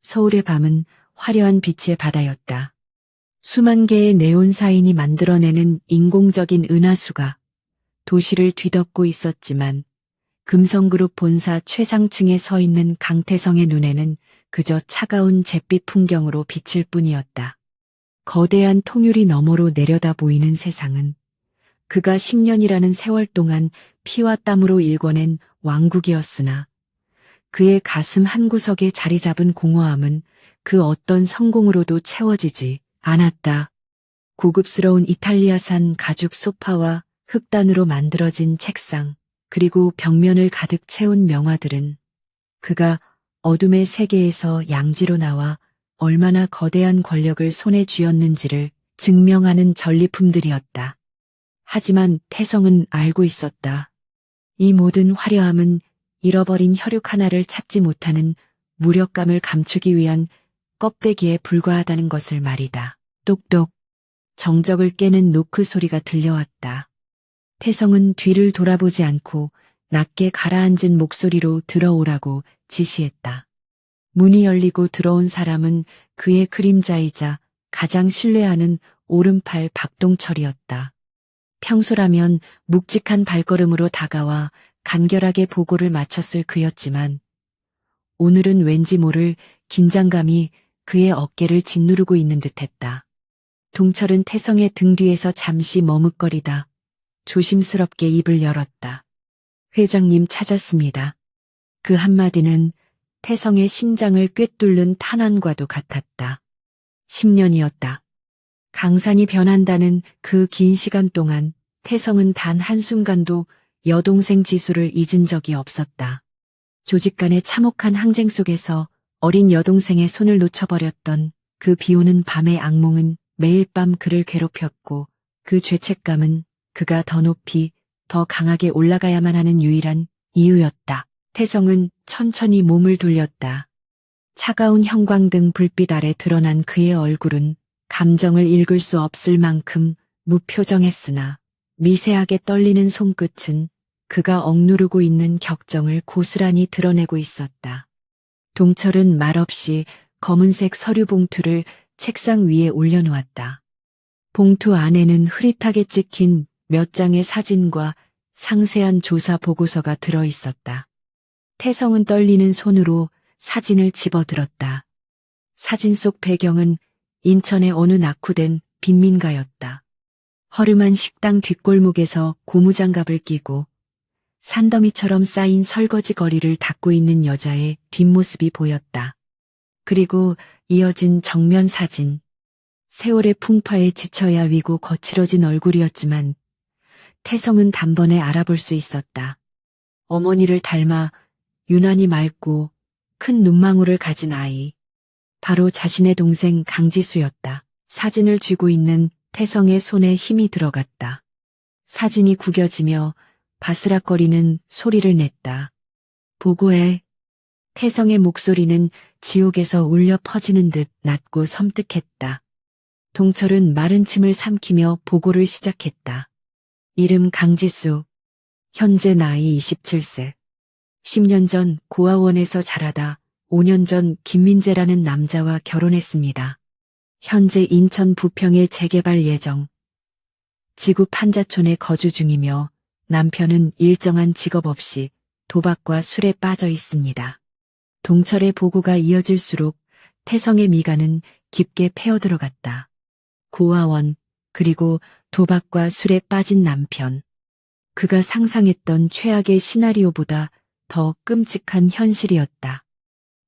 서울의 밤은 화려한 빛의 바다였다. 수만 개의 네온 사인이 만들어내는 인공적인 은하수가 도시를 뒤덮고 있었지만 금성그룹 본사 최상층에 서 있는 강태성의 눈에는 그저 차가운 잿빛 풍경으로 비칠 뿐이었다. 거대한 통유리 너머로 내려다 보이는 세상은 그가 10년이라는 세월 동안 피와 땀으로 일궈낸 왕국이었으나 그의 가슴 한구석에 자리 잡은 공허함은 그 어떤 성공으로도 채워지지 않았다. 고급스러운 이탈리아산 가죽 소파와 흑단으로 만들어진 책상, 그리고 벽면을 가득 채운 명화들은 그가 어둠의 세계에서 양지로 나와 얼마나 거대한 권력을 손에 쥐었는지를 증명하는 전리품들이었다. 하지만 태성은 알고 있었다. 이 모든 화려함은 잃어버린 혈육 하나를 찾지 못하는 무력감을 감추기 위한 껍데기에 불과하다는 것을 말이다. 똑똑. 정적을 깨는 노크 소리가 들려왔다. 태성은 뒤를 돌아보지 않고 낮게 가라앉은 목소리로 들어오라고 지시했다. 문이 열리고 들어온 사람은 그의 그림자이자 가장 신뢰하는 오른팔 박동철이었다. 평소라면 묵직한 발걸음으로 다가와 간결하게 보고를 마쳤을 그였지만 오늘은 왠지 모를 긴장감이 그의 어깨를 짓누르고 있는 듯했다. 동철은 태성의 등 뒤에서 잠시 머뭇거리다 조심스럽게 입을 열었다. 회장님 찾았습니다. 그 한마디는 태성의 심장을 꿰뚫는 탄환과도 같았다. 10년이었다. 강산이 변한다는 그 긴 시간 동안 태성은 단 한순간도 여동생 지수를 잊은 적이 없었다. 조직 간의 참혹한 항쟁 속에서 어린 여동생의 손을 놓쳐버렸던 그 비오는 밤의 악몽은 매일 밤 그를 괴롭혔고 그 죄책감은 그가 더 높이, 더 강하게 올라가야만 하는 유일한 이유였다. 태성은 천천히 몸을 돌렸다. 차가운 형광등 불빛 아래 드러난 그의 얼굴은 감정을 읽을 수 없을 만큼 무표정했으나 미세하게 떨리는 손끝은 그가 억누르고 있는 격정을 고스란히 드러내고 있었다. 동철은 말없이 검은색 서류 봉투를 책상 위에 올려놓았다. 봉투 안에는 흐릿하게 찍힌 몇 장의 사진과 상세한 조사 보고서가 들어 있었다. 태성은 떨리는 손으로 사진을 집어들었다. 사진 속 배경은 인천의 어느 낙후된 빈민가였다. 허름한 식당 뒷골목에서 고무장갑을 끼고 산더미처럼 쌓인 설거지 거리를 닦고 있는 여자의 뒷모습이 보였다. 그리고 이어진 정면 사진. 세월의 풍파에 지쳐야 위고 거칠어진 얼굴이었지만 태성은 단번에 알아볼 수 있었다. 어머니를 닮아 유난히 맑고 큰 눈망울을 가진 아이. 바로 자신의 동생 강지수였다. 사진을 쥐고 있는 태성의 손에 힘이 들어갔다. 사진이 구겨지며 바스락거리는 소리를 냈다. 보고해. 태성의 목소리는 지옥에서 울려 퍼지는 듯 낮고 섬뜩했다. 동철은 마른 침을 삼키며 보고를 시작했다. 이름 강지수. 현재 나이 27세. 10년 전 고아원에서 자라다 5년 전 김민재라는 남자와 결혼했습니다. 현재 인천 부평에 재개발 예정. 지구 판자촌에 거주 중이며 남편은 일정한 직업 없이 도박과 술에 빠져 있습니다. 동철의 보고가 이어질수록 태성의 미간은 깊게 패어들어갔다. 고아원, 그리고 도박과 술에 빠진 남편. 그가 상상했던 최악의 시나리오보다 더 끔찍한 현실이었다.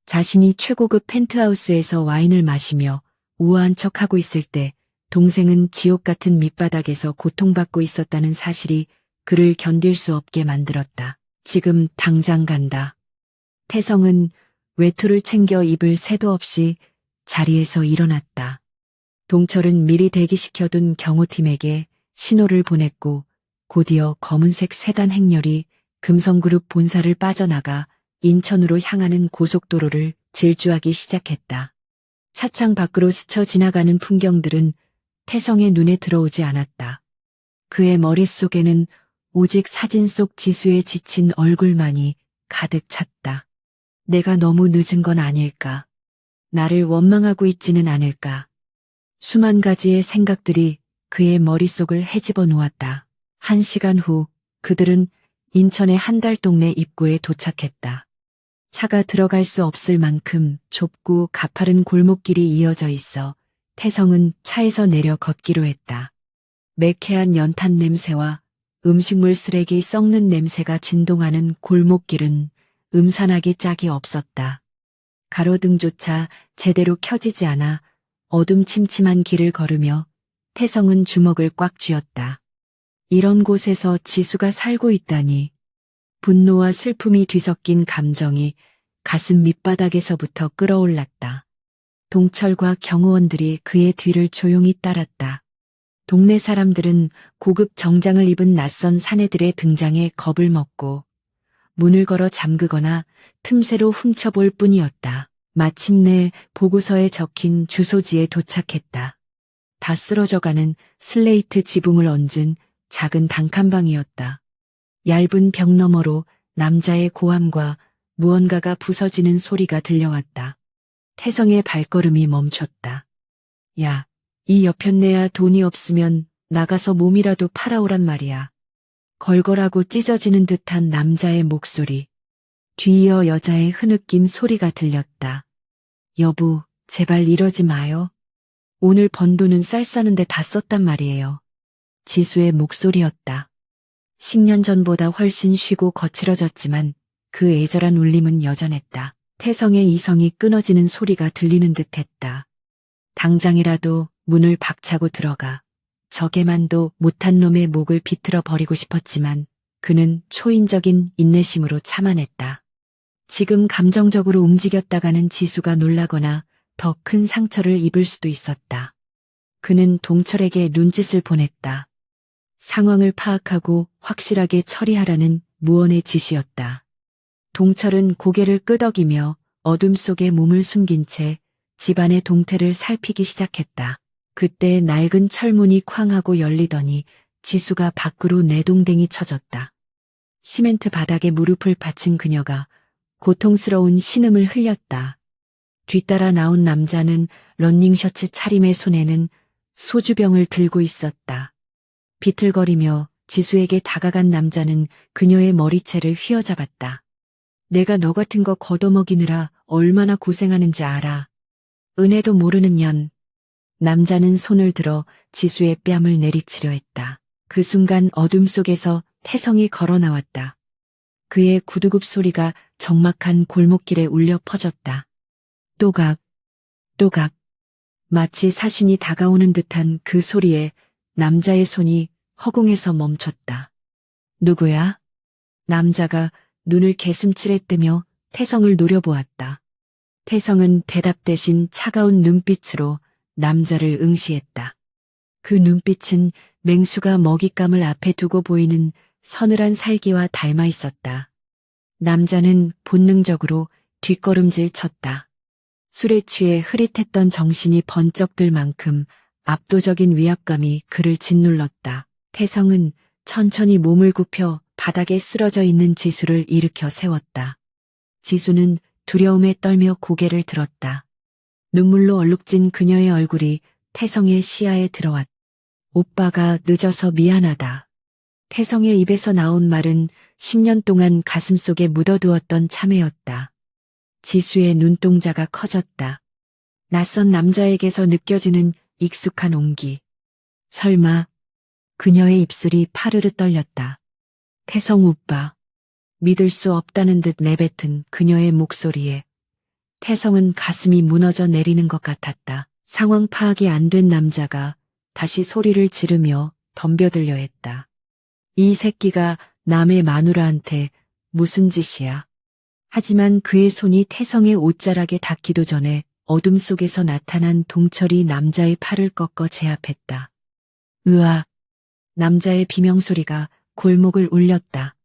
자신이 최고급 펜트하우스에서 와인을 마시며 우아한 척하고 있을 때 동생은 지옥 같은 밑바닥에서 고통받고 있었다는 사실이 그를 견딜 수 없게 만들었다. 지금 당장 간다. 태성은 외투를 챙겨 입을 새도 없이 자리에서 일어났다. 동철은 미리 대기시켜둔 경호팀에게 신호를 보냈고 곧이어 검은색 세단 행렬이 금성그룹 본사를 빠져나가 인천으로 향하는 고속도로를 질주하기 시작했다. 차창 밖으로 스쳐 지나가는 풍경들은 태성의 눈에 들어오지 않았다. 그의 머릿속에는 오직 사진 속 지수의 지친 얼굴만이 가득 찼다. 내가 너무 늦은 건 아닐까. 나를 원망하고 있지는 않을까. 수만 가지의 생각들이 그의 머릿속을 헤집어 놓았다. 1시간 후 그들은 인천의 한 달 동네 입구에 도착했다. 차가 들어갈 수 없을 만큼 좁고 가파른 골목길이 이어져 있어 태성은 차에서 내려 걷기로 했다. 매캐한 연탄 냄새와 음식물 쓰레기 썩는 냄새가 진동하는 골목길은 음산하기 짝이 없었다. 가로등조차 제대로 켜지지 않아 어둠침침한 길을 걸으며 태성은 주먹을 꽉 쥐었다. 이런 곳에서 지수가 살고 있다니. 분노와 슬픔이 뒤섞인 감정이 가슴 밑바닥에서부터 끓어올랐다. 동철과 경호원들이 그의 뒤를 조용히 따랐다. 동네 사람들은 고급 정장을 입은 낯선 사내들의 등장에 겁을 먹고 문을 걸어 잠그거나 틈새로 훔쳐볼 뿐이었다. 마침내 보고서에 적힌 주소지에 도착했다. 다 쓰러져가는 슬레이트 지붕을 얹은 작은 단칸방이었다. 얇은 벽 너머로 남자의 고함과 무언가가 부서지는 소리가 들려왔다. 태성의 발걸음이 멈췄다. 야, 이 여편네야 돈이 없으면 나가서 몸이라도 팔아오란 말이야. 걸걸하고 찢어지는 듯한 남자의 목소리. 뒤이어 여자의 흐느낌 소리가 들렸다. 여보, 제발 이러지 마요. 오늘 번 돈은 쌀 싸는데 다 썼단 말이에요. 지수의 목소리였다. 10년 전보다 훨씬 쉬고 거칠어졌지만 그 애절한 울림은 여전했다. 태성의 이성이 끊어지는 소리가 들리는 듯했다. 당장이라도 문을 박차고 들어가 적에만도 못한 놈의 목을 비틀어 버리고 싶었지만 그는 초인적인 인내심으로 참아냈다. 지금 감정적으로 움직였다가는 지수가 놀라거나 더 큰 상처를 입을 수도 있었다. 그는 동철에게 눈짓을 보냈다. 상황을 파악하고 확실하게 처리하라는 무언의 지시였다. 동철은 고개를 끄덕이며 어둠 속에 몸을 숨긴 채 집안의 동태를 살피기 시작했다. 그때 낡은 철문이 쾅 하고 열리더니 지수가 밖으로 내동댕이 쳐졌다. 시멘트 바닥에 무릎을 받친 그녀가 고통스러운 신음을 흘렸다. 뒤따라 나온 남자는 러닝셔츠 차림의 손에는 소주병을 들고 있었다. 비틀거리며 지수에게 다가간 남자는 그녀의 머리채를 휘어잡았다. 내가 너 같은 거 걷어먹이느라 얼마나 고생하는지 알아. 은혜도 모르는 년. 남자는 손을 들어 지수의 뺨을 내리치려 했다. 그 순간 어둠 속에서 태성이 걸어 나왔다. 그의 구두굽 소리가 적막한 골목길에 울려 퍼졌다. 또각, 또각. 마치 사신이 다가오는 듯한 그 소리에 남자의 손이 허공에서 멈췄다. 누구야? 남자가 눈을 개슴츠레 뜨며 태성을 노려보았다. 태성은 대답 대신 차가운 눈빛으로 남자를 응시했다. 그 눈빛은 맹수가 먹잇감을 앞에 두고 보이는 서늘한 살기와 닮아 있었다. 남자는 본능적으로 뒷걸음질 쳤다. 술에 취해 흐릿했던 정신이 번쩍 들 만큼 압도적인 위압감이 그를 짓눌렀다. 태성은 천천히 몸을 굽혀 바닥에 쓰러져 있는 지수를 일으켜 세웠다. 지수는 두려움에 떨며 고개를 들었다. 눈물로 얼룩진 그녀의 얼굴이 태성의 시야에 들어왔다. 오빠가 늦어서 미안하다. 태성의 입에서 나온 말은 10년 동안 가슴속에 묻어두었던 참회였다. 지수의 눈동자가 커졌다. 낯선 남자에게서 느껴지는 익숙한 온기. 설마 그녀의 입술이 파르르 떨렸다. 태성 오빠. 믿을 수 없다는 듯 내뱉은 그녀의 목소리에 태성은 가슴이 무너져 내리는 것 같았다. 상황 파악이 안 된 남자가 다시 소리를 지르며 덤벼들려 했다. 이 새끼가 남의 마누라한테 무슨 짓이야. 하지만 그의 손이 태성의 옷자락에 닿기도 전에 어둠 속에서 나타난 동철이 남자의 팔을 꺾어 제압했다. 으아! 남자의 비명소리가 골목을 울렸다.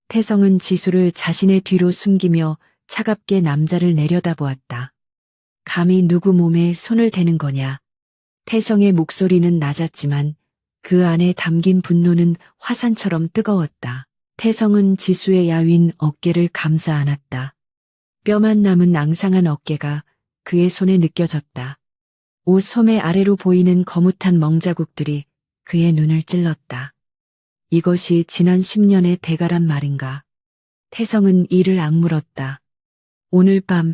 태성은 지수를 자신의 뒤로 숨기며 차갑게 남자를 내려다보았다. 감히 누구 몸에 손을 대는 거냐. 태성의 목소리는 낮았지만 그 안에 담긴 분노는 화산처럼 뜨거웠다. 태성은 지수의 야윈 어깨를 감싸 안았다. 뼈만 남은 앙상한 어깨가 그의 손에 느껴졌다. 옷 소매 아래로 보이는 거뭇한 멍자국들이 그의 눈을 찔렀다. 이것이 지난 10년의 대가란 말인가. 태성은 이를 악물었다. 오늘 밤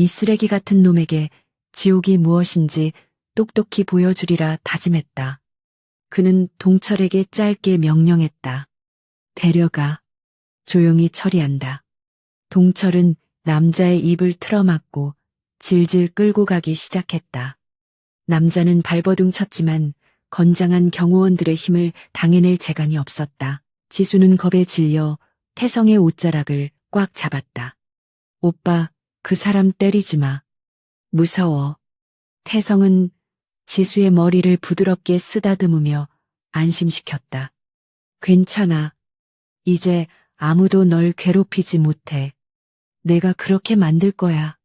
이 쓰레기 같은 놈에게 지옥이 무엇인지 똑똑히 보여주리라 다짐했다. 그는 동철에게 짧게 명령했다. 데려가. 조용히 처리한다. 동철은 남자의 입을 틀어막고 질질 끌고 가기 시작했다. 남자는 발버둥 쳤지만 건장한 경호원들의 힘을 당해낼 재간이 없었다. 지수는 겁에 질려 태성의 옷자락을 꽉 잡았다. 오빠, 그 사람 때리지 마. 무서워. 태성은 지수의 머리를 부드럽게 쓰다듬으며 안심시켰다. 괜찮아. 이제 아무도 널 괴롭히지 못해. 내가 그렇게 만들 거야.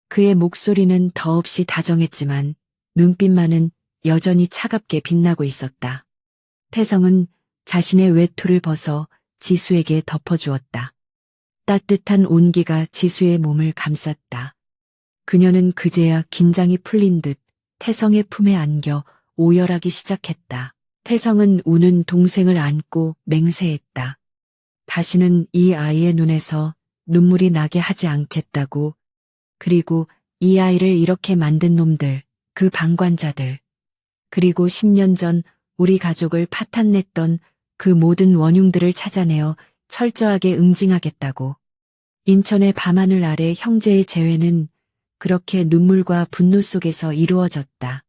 그의 목소리는 더없이 다정했지만 눈빛만은 여전히 차갑게 빛나고 있었다. 태성은 자신의 외투를 벗어 지수에게 덮어주었다. 따뜻한 온기가 지수의 몸을 감쌌다. 그녀는 그제야 긴장이 풀린 듯 태성의 품에 안겨 오열하기 시작했다. 태성은 우는 동생을 안고 맹세했다. 다시는 이 아이의 눈에서 눈물이 나게 하지 않겠다고. 그리고 이 아이를 이렇게 만든 놈들, 그 방관자들. 그리고 10년 전 우리 가족을 파탄냈던 그 모든 원흉들을 찾아내어 철저하게 응징하겠다고. 인천의 밤하늘 아래 형제의 재회는 그렇게 눈물과 분노 속에서 이루어졌다.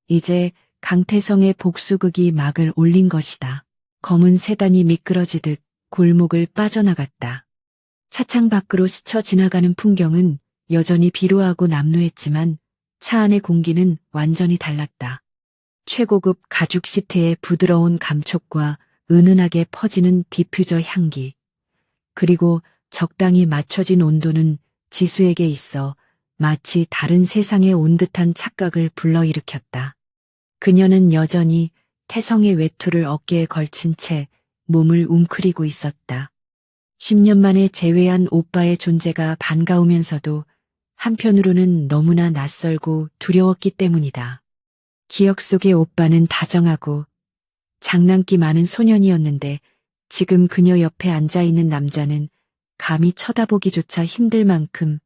이제 강태성의 복수극이 막을 올린 것이다. 검은 세단이 미끄러지듯 골목을 빠져나갔다. 차창 밖으로 스쳐 지나가는 풍경은 여전히 비루하고 남루했지만 차 안의 공기는 완전히 달랐다. 최고급 가죽 시트의 부드러운 감촉과 은은하게 퍼지는 디퓨저 향기. 그리고 적당히 맞춰진 온도는 지수에게 있어 마치 다른 세상에 온 듯한 착각을 불러일으켰다. 그녀는 여전히 태성의 외투를 어깨에 걸친 채 몸을 웅크리고 있었다. 10년 만에 재회한 오빠의 존재가 반가우면서도 한편으로는 너무나 낯설고 두려웠기 때문이다. 기억 속의 오빠는 다정하고 장난기 많은 소년이었는데 지금 그녀 옆에 앉아있는 남자는 감히 쳐다보기조차 힘들 만큼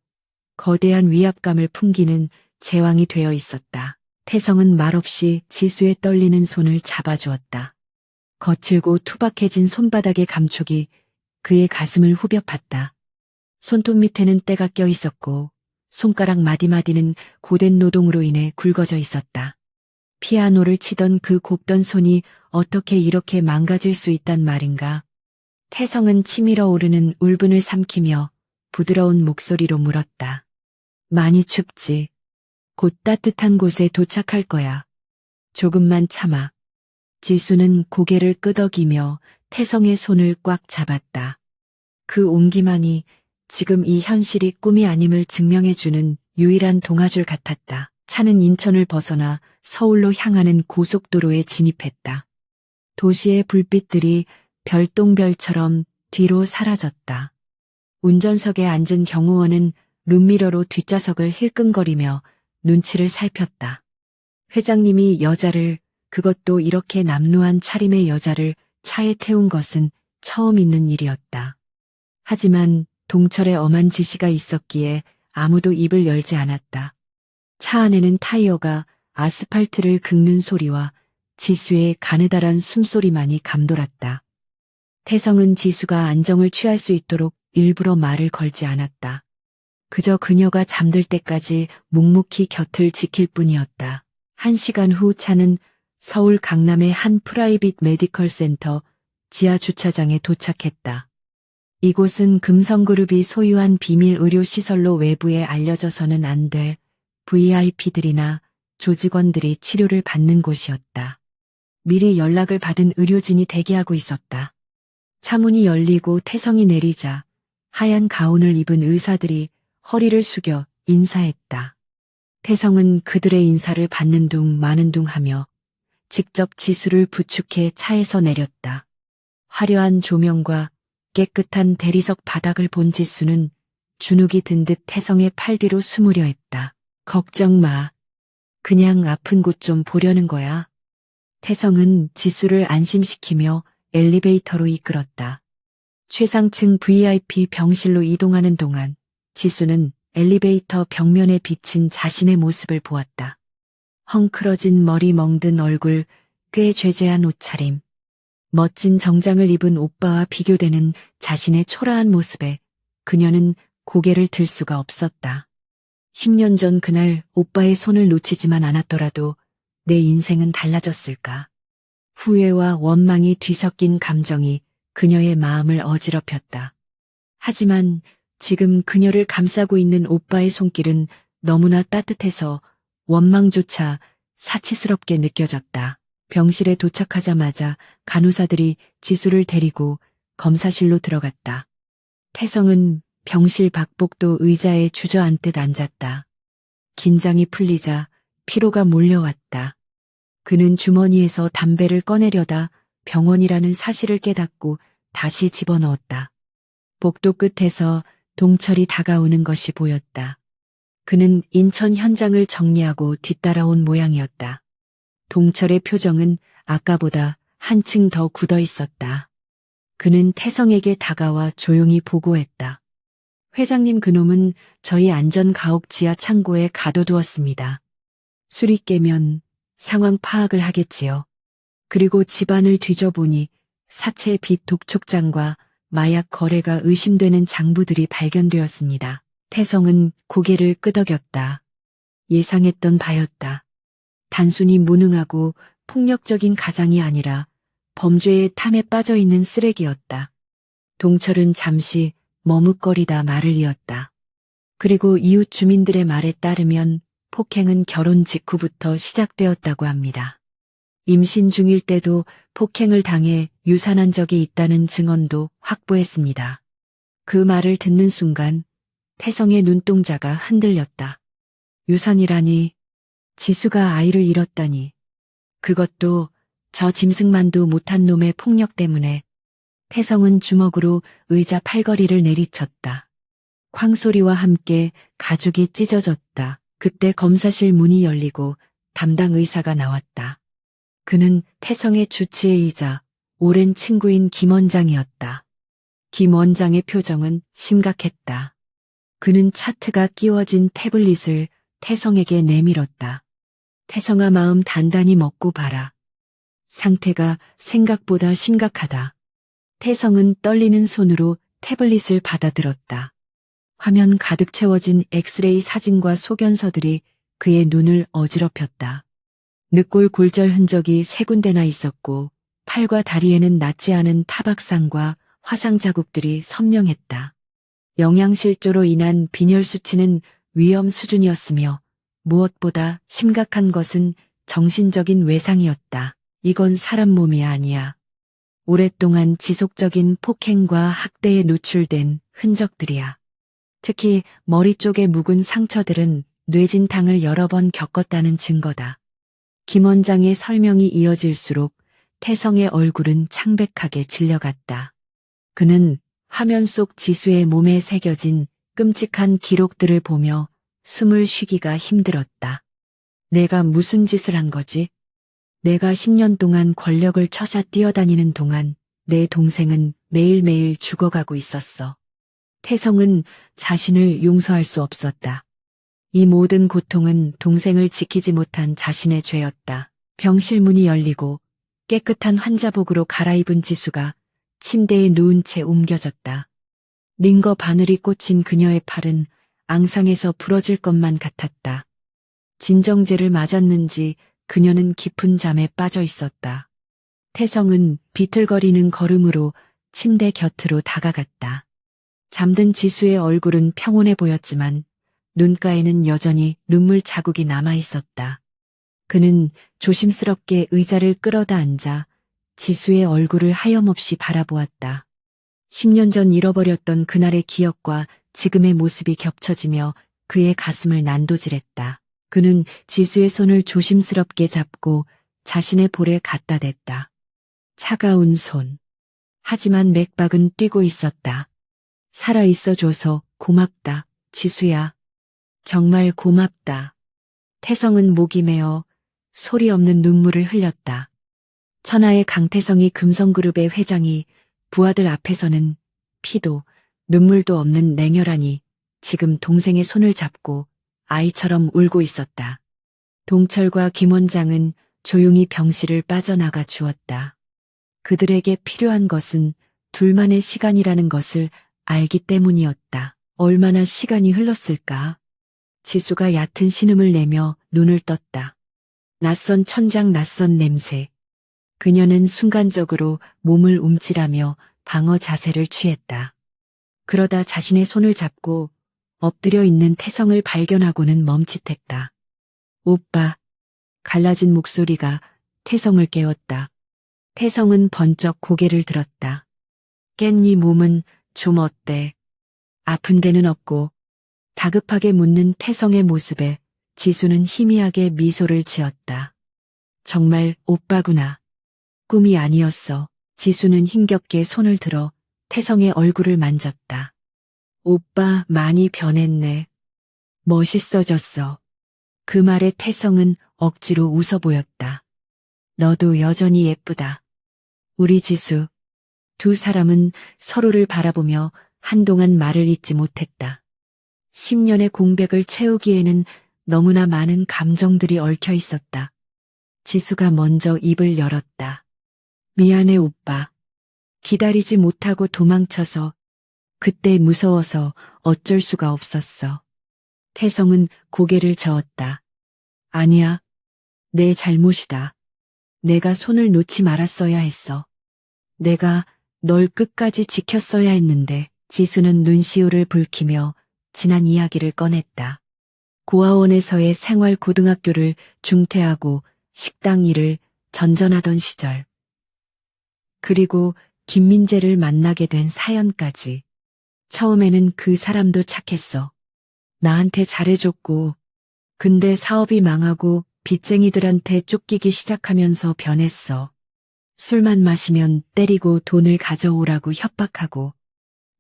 거대한 위압감을 풍기는 제왕이 되어 있었다. 태성은 말없이 지수의 떨리는 손을 잡아주었다. 거칠고 투박해진 손바닥의 감촉이 그의 가슴을 후벼 팠다. 손톱 밑에는 때가 껴 있었고 손가락 마디마디는 고된 노동으로 인해 굵어져 있었다. 피아노를 치던 그 곱던 손이 어떻게 이렇게 망가질 수 있단 말인가. 태성은 치밀어 오르는 울분을 삼키며 부드러운 목소리로 물었다. 많이 춥지. 곧 따뜻한 곳에 도착할 거야. 조금만 참아. 지수는 고개를 끄덕이며 태성의 손을 꽉 잡았다. 그 온기만이 지금 이 현실이 꿈이 아님을 증명해주는 유일한 동아줄 같았다. 차는 인천을 벗어나 서울로 향하는 고속도로에 진입했다. 도시의 불빛들이 별똥별처럼 뒤로 사라졌다. 운전석에 앉은 경호원은 룸미러로 뒷좌석을 힐끔거리며 눈치를 살폈다. 회장님이 여자를, 그것도 이렇게 남루한 차림의 여자를 차에 태운 것은 처음 있는 일이었다. 하지만 동철의 엄한 지시가 있었기에 아무도 입을 열지 않았다. 차 안에는 타이어가 아스팔트를 긁는 소리와 지수의 가느다란 숨소리만이 감돌았다. 태성은 지수가 안정을 취할 수 있도록 일부러 말을 걸지 않았다. 그저 그녀가 잠들 때까지 묵묵히 곁을 지킬 뿐이었다. 1시간 후 차는 서울 강남의 한 프라이빗 메디컬 센터 지하 주차장에 도착했다. 이곳은 금성그룹이 소유한 비밀 의료시설로 외부에 알려져서는 안 될 VIP들이나 조직원들이 치료를 받는 곳이었다. 미리 연락을 받은 의료진이 대기하고 있었다. 차문이 열리고 태성이 내리자 하얀 가운을 입은 의사들이 허리를 숙여 인사했다. 태성은 그들의 인사를 받는 둥 마는 둥 하며 직접 지수를 부축해 차에서 내렸다. 화려한 조명과 깨끗한 대리석 바닥을 본 지수는 주눅이 든 듯 태성의 팔 뒤로 숨으려 했다. 걱정 마. 그냥 아픈 곳 좀 보려는 거야. 태성은 지수를 안심시키며 엘리베이터로 이끌었다. 최상층 VIP 병실로 이동하는 동안 지수는 엘리베이터 벽면에 비친 자신의 모습을 보았다. 헝클어진 머리, 멍든 얼굴, 꽤 죄죄한 옷차림. 멋진 정장을 입은 오빠와 비교되는 자신의 초라한 모습에 그녀는 고개를 들 수가 없었다. 10년 전 그날 오빠의 손을 놓치지만 않았더라도 내 인생은 달라졌을까. 후회와 원망이 뒤섞인 감정이 그녀의 마음을 어지럽혔다. 하지만 지금 그녀를 감싸고 있는 오빠의 손길은 너무나 따뜻해서 원망조차 사치스럽게 느껴졌다. 병실에 도착하자마자 간호사들이 지수를 데리고 검사실로 들어갔다. 태성은 병실 박복도 의자에 주저앉듯 앉았다. 긴장이 풀리자 피로가 몰려왔다. 그는 주머니에서 담배를 꺼내려다 병원이라는 사실을 깨닫고 다시 집어넣었다. 복도 끝에서 동철이 다가오는 것이 보였다. 그는 인천 현장을 정리하고 뒤따라온 모양이었다. 동철의 표정은 아까보다 한층 더 굳어 있었다. 그는 태성에게 다가와 조용히 보고했다. 회장님, 그놈은 저희 안전가옥 지하 창고에 가둬두었습니다. 술이 깨면 상황 파악을 하겠지요. 그리고 집안을 뒤져보니 사체 빛 독촉장과 마약 거래가 의심되는 장부들이 발견되었습니다. 태성은 고개를 끄덕였다. 예상했던 바였다. 단순히 무능하고 폭력적인 가장이 아니라 범죄의 탐에 빠져있는 쓰레기였다. 동철은 잠시 머뭇거리다 말을 이었다. 그리고 이웃 주민들의 말에 따르면 폭행은 결혼 직후부터 시작되었다고 합니다. 임신 중일 때도 폭행을 당해 유산한 적이 있다는 증언도 확보했습니다. 그 말을 듣는 순간 태성의 눈동자가 흔들렸다. 유산이라니, 지수가 아이를 잃었다니. 그것도 저 짐승만도 못한 놈의 폭력 때문에. 태성은 주먹으로 의자 팔걸이를 내리쳤다. 쾅소리와 함께 가죽이 찢어졌다. 그때 검사실 문이 열리고 담당 의사가 나왔다. 그는 태성의 주치의이자 오랜 친구인 김 원장이었다. 김 원장의 표정은 심각했다. 그는 차트가 끼워진 태블릿을 태성에게 내밀었다. 태성아, 마음 단단히 먹고 봐라. 상태가 생각보다 심각하다. 태성은 떨리는 손으로 태블릿을 받아들었다. 화면 가득 채워진 엑스레이 사진과 소견서들이 그의 눈을 어지럽혔다. 늑골 골절 흔적이 3군데나 있었고 팔과 다리에는 낫지 않은 타박상과 화상 자국들이 선명했다. 영양실조로 인한 빈혈 수치는 위험 수준이었으며 무엇보다 심각한 것은 정신적인 외상이었다. 이건 사람 몸이 아니야. 오랫동안 지속적인 폭행과 학대에 노출된 흔적들이야. 특히 머리 쪽의 묵은 상처들은 뇌진탕을 여러 번 겪었다는 증거다. 김 원장의 설명이 이어질수록 태성의 얼굴은 창백하게 질려갔다. 그는 화면 속 지수의 몸에 새겨진 끔찍한 기록들을 보며 숨을 쉬기가 힘들었다. 내가 무슨 짓을 한 거지? 내가 10년 동안 권력을 쳐사 뛰어다니는 동안 내 동생은 매일매일 죽어가고 있었어. 태성은 자신을 용서할 수 없었다. 이 모든 고통은 동생을 지키지 못한 자신의 죄였다. 병실 문이 열리고 깨끗한 환자복으로 갈아입은 지수가 침대에 누운 채 옮겨졌다. 링거 바늘이 꽂힌 그녀의 팔은 앙상에서 부러질 것만 같았다. 진정제를 맞았는지 그녀는 깊은 잠에 빠져 있었다. 태성은 비틀거리는 걸음으로 침대 곁으로 다가갔다. 잠든 지수의 얼굴은 평온해 보였지만 눈가에는 여전히 눈물 자국이 남아 있었다. 그는 조심스럽게 의자를 끌어다 앉아 지수의 얼굴을 하염없이 바라보았다. 10년 전 잃어버렸던 그날의 기억과 지금의 모습이 겹쳐지며 그의 가슴을 난도질했다. 그는 지수의 손을 조심스럽게 잡고 자신의 볼에 갖다 댔다. 차가운 손. 하지만 맥박은 뛰고 있었다. 살아있어줘서 고맙다, 지수야. 정말 고맙다. 태성은 목이 메어 소리 없는 눈물을 흘렸다. 천하의 강태성이 금성그룹의 회장이 부하들 앞에서는 피도 눈물도 없는 냉혈하니 지금 동생의 손을 잡고 아이처럼 울고 있었다. 동철과 김 원장은 조용히 병실을 빠져나가 주었다. 그들에게 필요한 것은 둘만의 시간이라는 것을 알기 때문이었다. 얼마나 시간이 흘렀을까? 지수가 얕은 신음을 내며 눈을 떴다. 낯선 천장, 낯선 냄새. 그녀는 순간적으로 몸을 움찔하며 방어 자세를 취했다. 그러다 자신의 손을 잡고 엎드려 있는 태성을 발견하고는 멈칫했다. 오빠. 갈라진 목소리가 태성을 깨웠다. 태성은 번쩍 고개를 들었다. 깻니 몸은 좀 어때? 아픈 데는 없고. 다급하게 묻는 태성의 모습에 지수는 희미하게 미소를 지었다. 정말 오빠구나. 꿈이 아니었어. 지수는 힘겹게 손을 들어 태성의 얼굴을 만졌다. 오빠 많이 변했네. 멋있어졌어. 그 말에 태성은 억지로 웃어 보였다. 너도 여전히 예쁘다. 우리 지수. 두 사람은 서로를 바라보며 한동안 말을 잇지 못했다. 10년의 공백을 채우기에는 너무나 많은 감정들이 얽혀 있었다. 지수가 먼저 입을 열었다. 미안해 오빠. 기다리지 못하고 도망쳐서 그때 무서워서 어쩔 수가 없었어. 태성은 고개를 저었다. 아니야. 내 잘못이다. 내가 손을 놓지 말았어야 했어. 내가 널 끝까지 지켰어야 했는데. 지수는 눈시울을 붉히며 지난 이야기를 꺼냈다. 고아원에서의 생활 고등학교를 중퇴하고 식당 일을 전전하던 시절. 그리고 김민재를 만나게 된 사연까지. 처음에는 그 사람도 착했어. 나한테 잘해줬고. 근데 사업이 망하고 빚쟁이들한테 쫓기기 시작하면서 변했어. 술만 마시면 때리고 돈을 가져오라고 협박하고.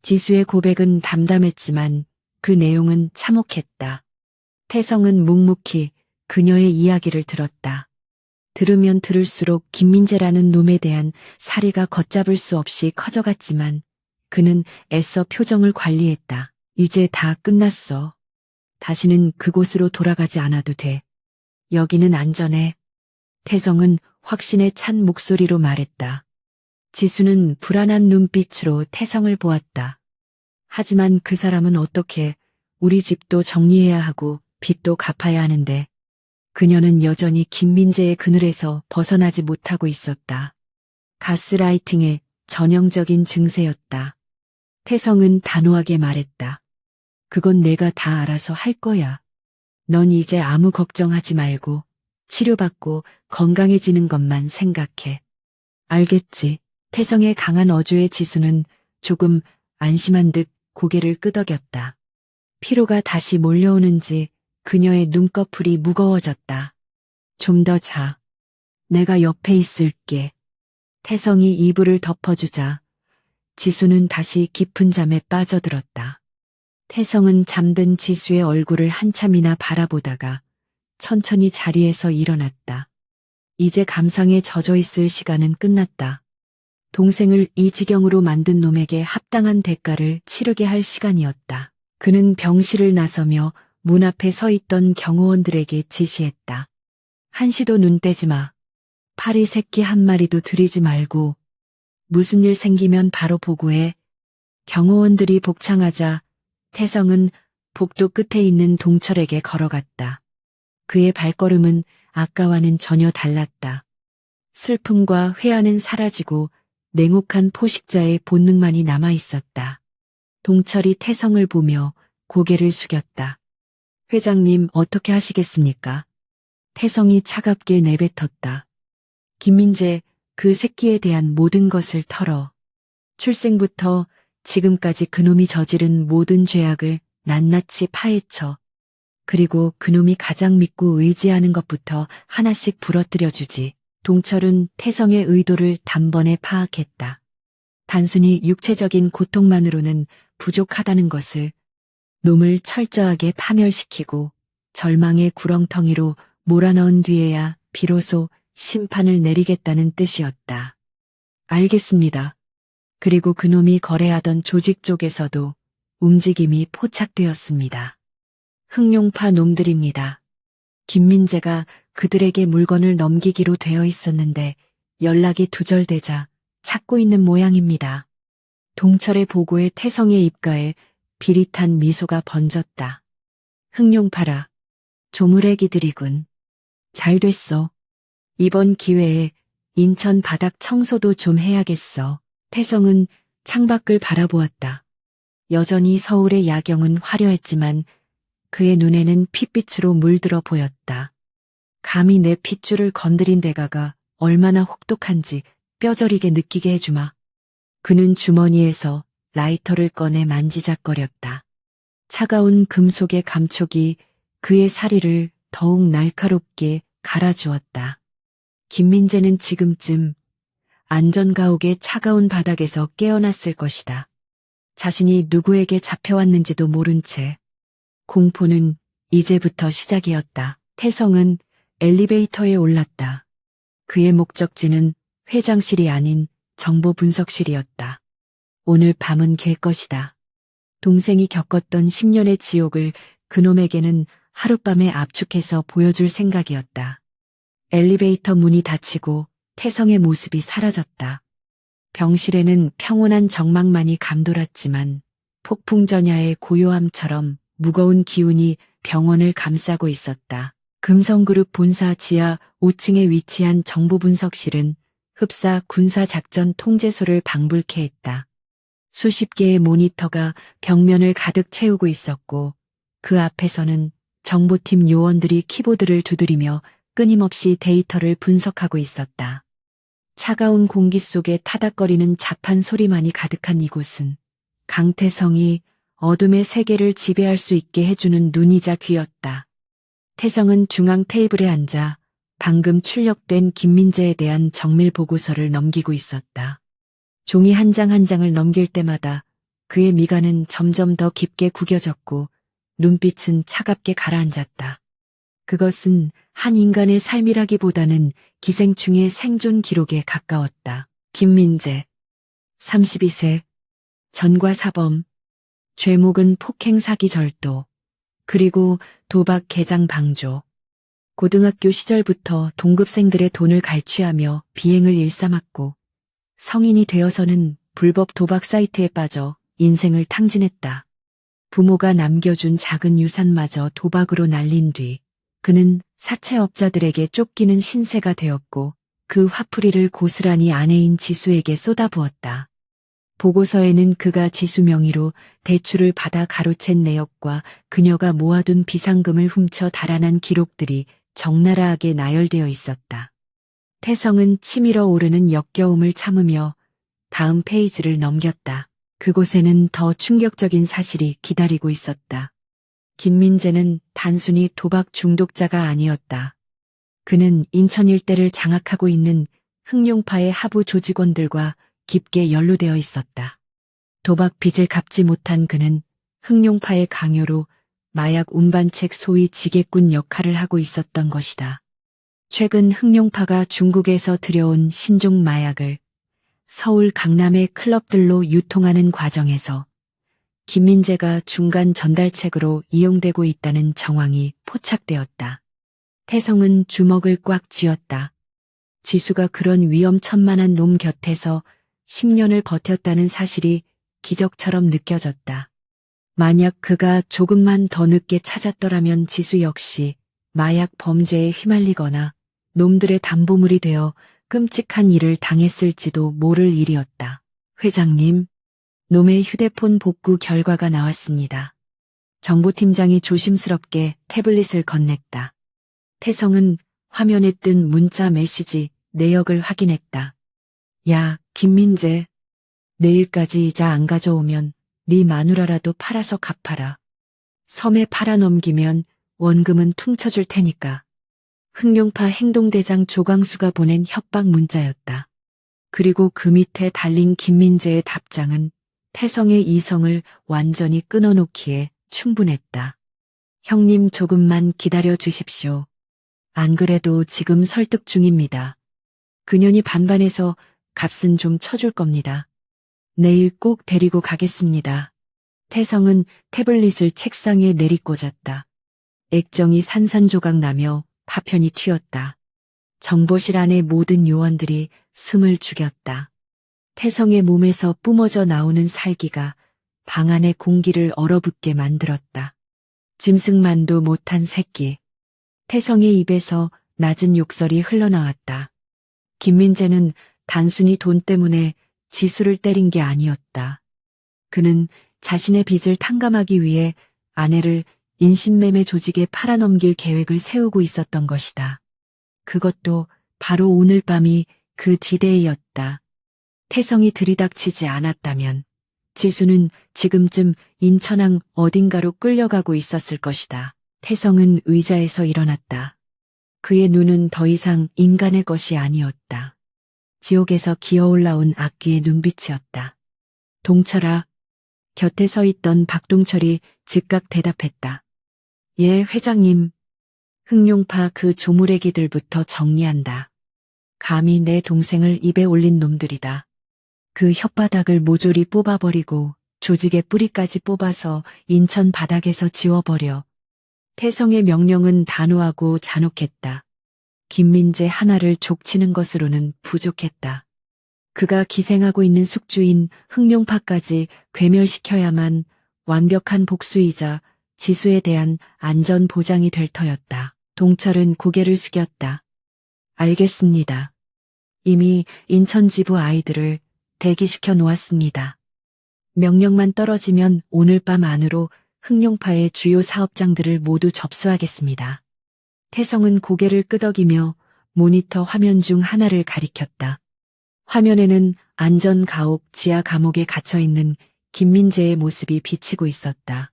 지수의 고백은 담담했지만 그 내용은 참혹했다. 태성은 묵묵히 그녀의 이야기를 들었다. 들으면 들을수록 김민재라는 놈에 대한 사리가 걷잡을 수 없이 커져갔지만 그는 애써 표정을 관리했다. 이제 다 끝났어. 다시는 그곳으로 돌아가지 않아도 돼. 여기는 안전해. 태성은 확신에 찬 목소리로 말했다. 지수는 불안한 눈빛으로 태성을 보았다. 하지만 그 사람은 어떻게 우리 집도 정리해야 하고 빚도 갚아야 하는데 그녀는 여전히 김민재의 그늘에서 벗어나지 못하고 있었다. 가스라이팅의 전형적인 증세였다. 태성은 단호하게 말했다. 그건 내가 다 알아서 할 거야. 넌 이제 아무 걱정하지 말고 치료받고 건강해지는 것만 생각해. 알겠지. 태성의 강한 어조에 지수는 조금 안심한 듯 고개를 끄덕였다. 피로가 다시 몰려오는지 그녀의 눈꺼풀이 무거워졌다. 좀 더 자. 내가 옆에 있을게. 태성이 이불을 덮어주자 지수는 다시 깊은 잠에 빠져들었다. 태성은 잠든 지수의 얼굴을 한참이나 바라보다가 천천히 자리에서 일어났다. 이제 감상에 젖어 있을 시간은 끝났다. 동생을 이 지경으로 만든 놈에게 합당한 대가를 치르게 할 시간이었다. 그는 병실을 나서며 문 앞에 서 있던 경호원들에게 지시했다. 한시도 눈 떼지 마. 파리 새끼 한 마리도 들이지 말고 무슨 일 생기면 바로 보고해. 경호원들이 복창하자 태성은 복도 끝에 있는 동철에게 걸어갔다. 그의 발걸음은 아까와는 전혀 달랐다. 슬픔과 회한은 사라지고 냉혹한 포식자의 본능만이 남아 있었다. 동철이 태성을 보며 고개를 숙였다. 회장님 어떻게 하시겠습니까? 태성이 차갑게 내뱉었다. 김민재 그 새끼에 대한 모든 것을 털어. 출생부터 지금까지 그놈이 저지른 모든 죄악을 낱낱이 파헤쳐. 그리고 그놈이 가장 믿고 의지하는 것부터 하나씩 부러뜨려 주지. 동철은 태성의 의도를 단번에 파악했다. 단순히 육체적인 고통만으로는 부족하다는 것을 놈을 철저하게 파멸시키고 절망의 구렁텅이로 몰아넣은 뒤에야 비로소 심판을 내리겠다는 뜻이었다. 알겠습니다. 그리고 그놈이 거래하던 조직 쪽에서도 움직임이 포착되었습니다. 흑룡파 놈들입니다. 김민재가 그들에게 물건을 넘기기로 되어 있었는데 연락이 두절되자 찾고 있는 모양입니다. 동철의 보고에 태성의 입가에 비릿한 미소가 번졌다. 흑룡파라. 조물애기들이군. 잘 됐어. 이번 기회에 인천 바닥 청소도 좀 해야겠어. 태성은 창밖을 바라보았다. 여전히 서울의 야경은 화려했지만 그의 눈에는 핏빛으로 물들어 보였다. 감히 내 핏줄을 건드린 대가가 얼마나 혹독한지 뼈저리게 느끼게 해주마. 그는 주머니에서 라이터를 꺼내 만지작거렸다. 차가운 금속의 감촉이 그의 사리를 더욱 날카롭게 갈아주었다. 김민재는 지금쯤 안전가옥의 차가운 바닥에서 깨어났을 것이다. 자신이 누구에게 잡혀왔는지도 모른 채. 공포는 이제부터 시작이었다. 태성은 엘리베이터에 올랐다. 그의 목적지는 회장실이 아닌 정보분석실이었다. 오늘 밤은 갤 것이다. 동생이 겪었던 10년의 지옥을 그놈에게는 하룻밤에 압축해서 보여줄 생각이었다. 엘리베이터 문이 닫히고 태성의 모습이 사라졌다. 병실에는 평온한 정막만이 감돌았지만 폭풍전야의 고요함처럼 무거운 기운이 병원을 감싸고 있었다. 금성그룹 본사 지하 5층에 위치한 정보분석실은 흡사 군사작전 통제소를 방불케 했다. 수십 개의 모니터가 벽면을 가득 채우고 있었고 그 앞에서는 정보팀 요원들이 키보드를 두드리며 끊임없이 데이터를 분석하고 있었다. 차가운 공기 속에 타닥거리는 자판 소리만이 가득한 이곳은 강태성이 어둠의 세계를 지배할 수 있게 해주는 눈이자 귀였다. 태성은 중앙 테이블에 앉아 방금 출력된 김민재에 대한 정밀 보고서를 넘기고 있었다. 종이 한 장 한 장을 넘길 때마다 그의 미간은 점점 더 깊게 구겨졌고 눈빛은 차갑게 가라앉았다. 그것은 한 인간의 삶이라기보다는 기생충의 생존 기록에 가까웠다. 김민재, 32세, 전과 사범, 죄목은 폭행 사기 절도, 그리고 도박 개장 방조. 고등학교 시절부터 동급생들의 돈을 갈취하며 비행을 일삼았고 성인이 되어서는 불법 도박 사이트에 빠져 인생을 탕진했다. 부모가 남겨준 작은 유산마저 도박으로 날린 뒤 그는 사채업자들에게 쫓기는 신세가 되었고 그 화풀이를 고스란히 아내인 지수에게 쏟아부었다. 보고서에는 그가 지수 명의로 대출을 받아 가로챈 내역과 그녀가 모아둔 비상금을 훔쳐 달아난 기록들이 적나라하게 나열되어 있었다. 태성은 치밀어 오르는 역겨움을 참으며 다음 페이지를 넘겼다. 그곳에는 더 충격적인 사실이 기다리고 있었다. 김민재는 단순히 도박 중독자가 아니었다. 그는 인천 일대를 장악하고 있는 흑룡파의 하부 조직원들과 깊게 연루되어 있었다. 도박 빚을 갚지 못한 그는 흑룡파의 강요로 마약 운반책 소위 지게꾼 역할을 하고 있었던 것이다. 최근 흑룡파가 중국에서 들여온 신종 마약을 서울 강남의 클럽들로 유통하는 과정에서 김민재가 중간 전달책으로 이용되고 있다는 정황이 포착되었다. 태성은 주먹을 꽉 쥐었다. 지수가 그런 위험천만한 놈 곁에서 10년을 버텼다는 사실이 기적처럼 느껴졌다. 만약 그가 조금만 더 늦게 찾았더라면 지수 역시 마약 범죄에 휘말리거나 놈들의 담보물이 되어 끔찍한 일을 당했을지도 모를 일이었다. 회장님, 놈의 휴대폰 복구 결과가 나왔습니다. 정보팀장이 조심스럽게 태블릿을 건넸다. 태성은 화면에 뜬 문자 메시지 내역을 확인했다. 야, 김민재. 내일까지 이자 안 가져오면 네 마누라라도 팔아서 갚아라. 섬에 팔아넘기면 원금은 퉁쳐줄 테니까. 흑룡파 행동대장 조광수가 보낸 협박 문자였다. 그리고 그 밑에 달린 김민재의 답장은 태성의 이성을 완전히 끊어놓기에 충분했다. 형님 조금만 기다려 주십시오. 안 그래도 지금 설득 중입니다. 그년이 반반해서 값은 좀 쳐줄 겁니다. 내일 꼭 데리고 가겠습니다. 태성은 태블릿을 책상에 내리꽂았다. 액정이 산산조각 나며 파편이 튀었다. 정보실 안의 모든 요원들이 숨을 죽였다. 태성의 몸에서 뿜어져 나오는 살기가 방 안의 공기를 얼어붙게 만들었다. 짐승만도 못한 새끼. 태성의 입에서 낮은 욕설이 흘러나왔다. 김민재는 단순히 돈 때문에 지수를 때린 게 아니었다. 그는 자신의 빚을 탕감하기 위해 아내를 인신매매 조직에 팔아넘길 계획을 세우고 있었던 것이다. 그것도 바로 오늘 밤이 그 디데이였다. 태성이 들이닥치지 않았다면 지수는 지금쯤 인천항 어딘가로 끌려가고 있었을 것이다. 태성은 의자에서 일어났다. 그의 눈은 더 이상 인간의 것이 아니었다. 지옥에서 기어올라온 악귀의 눈빛이었다. 동철아. 곁에 서 있던 박동철이 즉각 대답했다. 예, 회장님. 흑룡파 그 조무래기들부터 정리한다. 감히 내 동생을 입에 올린 놈들이다. 그 혓바닥을 모조리 뽑아버리고 조직의 뿌리까지 뽑아서 인천 바닥에서 지워버려. 태성의 명령은 단호하고 잔혹했다. 김민재 하나를 족치는 것으로는 부족했다. 그가 기생하고 있는 숙주인 흑룡파까지 괴멸시켜야만 완벽한 복수이자 지수에 대한 안전 보장이 될 터였다. 동철은 고개를 숙였다. 알겠습니다. 이미 인천 지부 아이들을 대기시켜 놓았습니다. 명령만 떨어지면 오늘 밤 안으로 흑룡파의 주요 사업장들을 모두 접수하겠습니다. 태성은 고개를 끄덕이며 모니터 화면 중 하나를 가리켰다. 화면에는 안전가옥 지하 감옥에 갇혀있는 김민재의 모습이 비치고 있었다.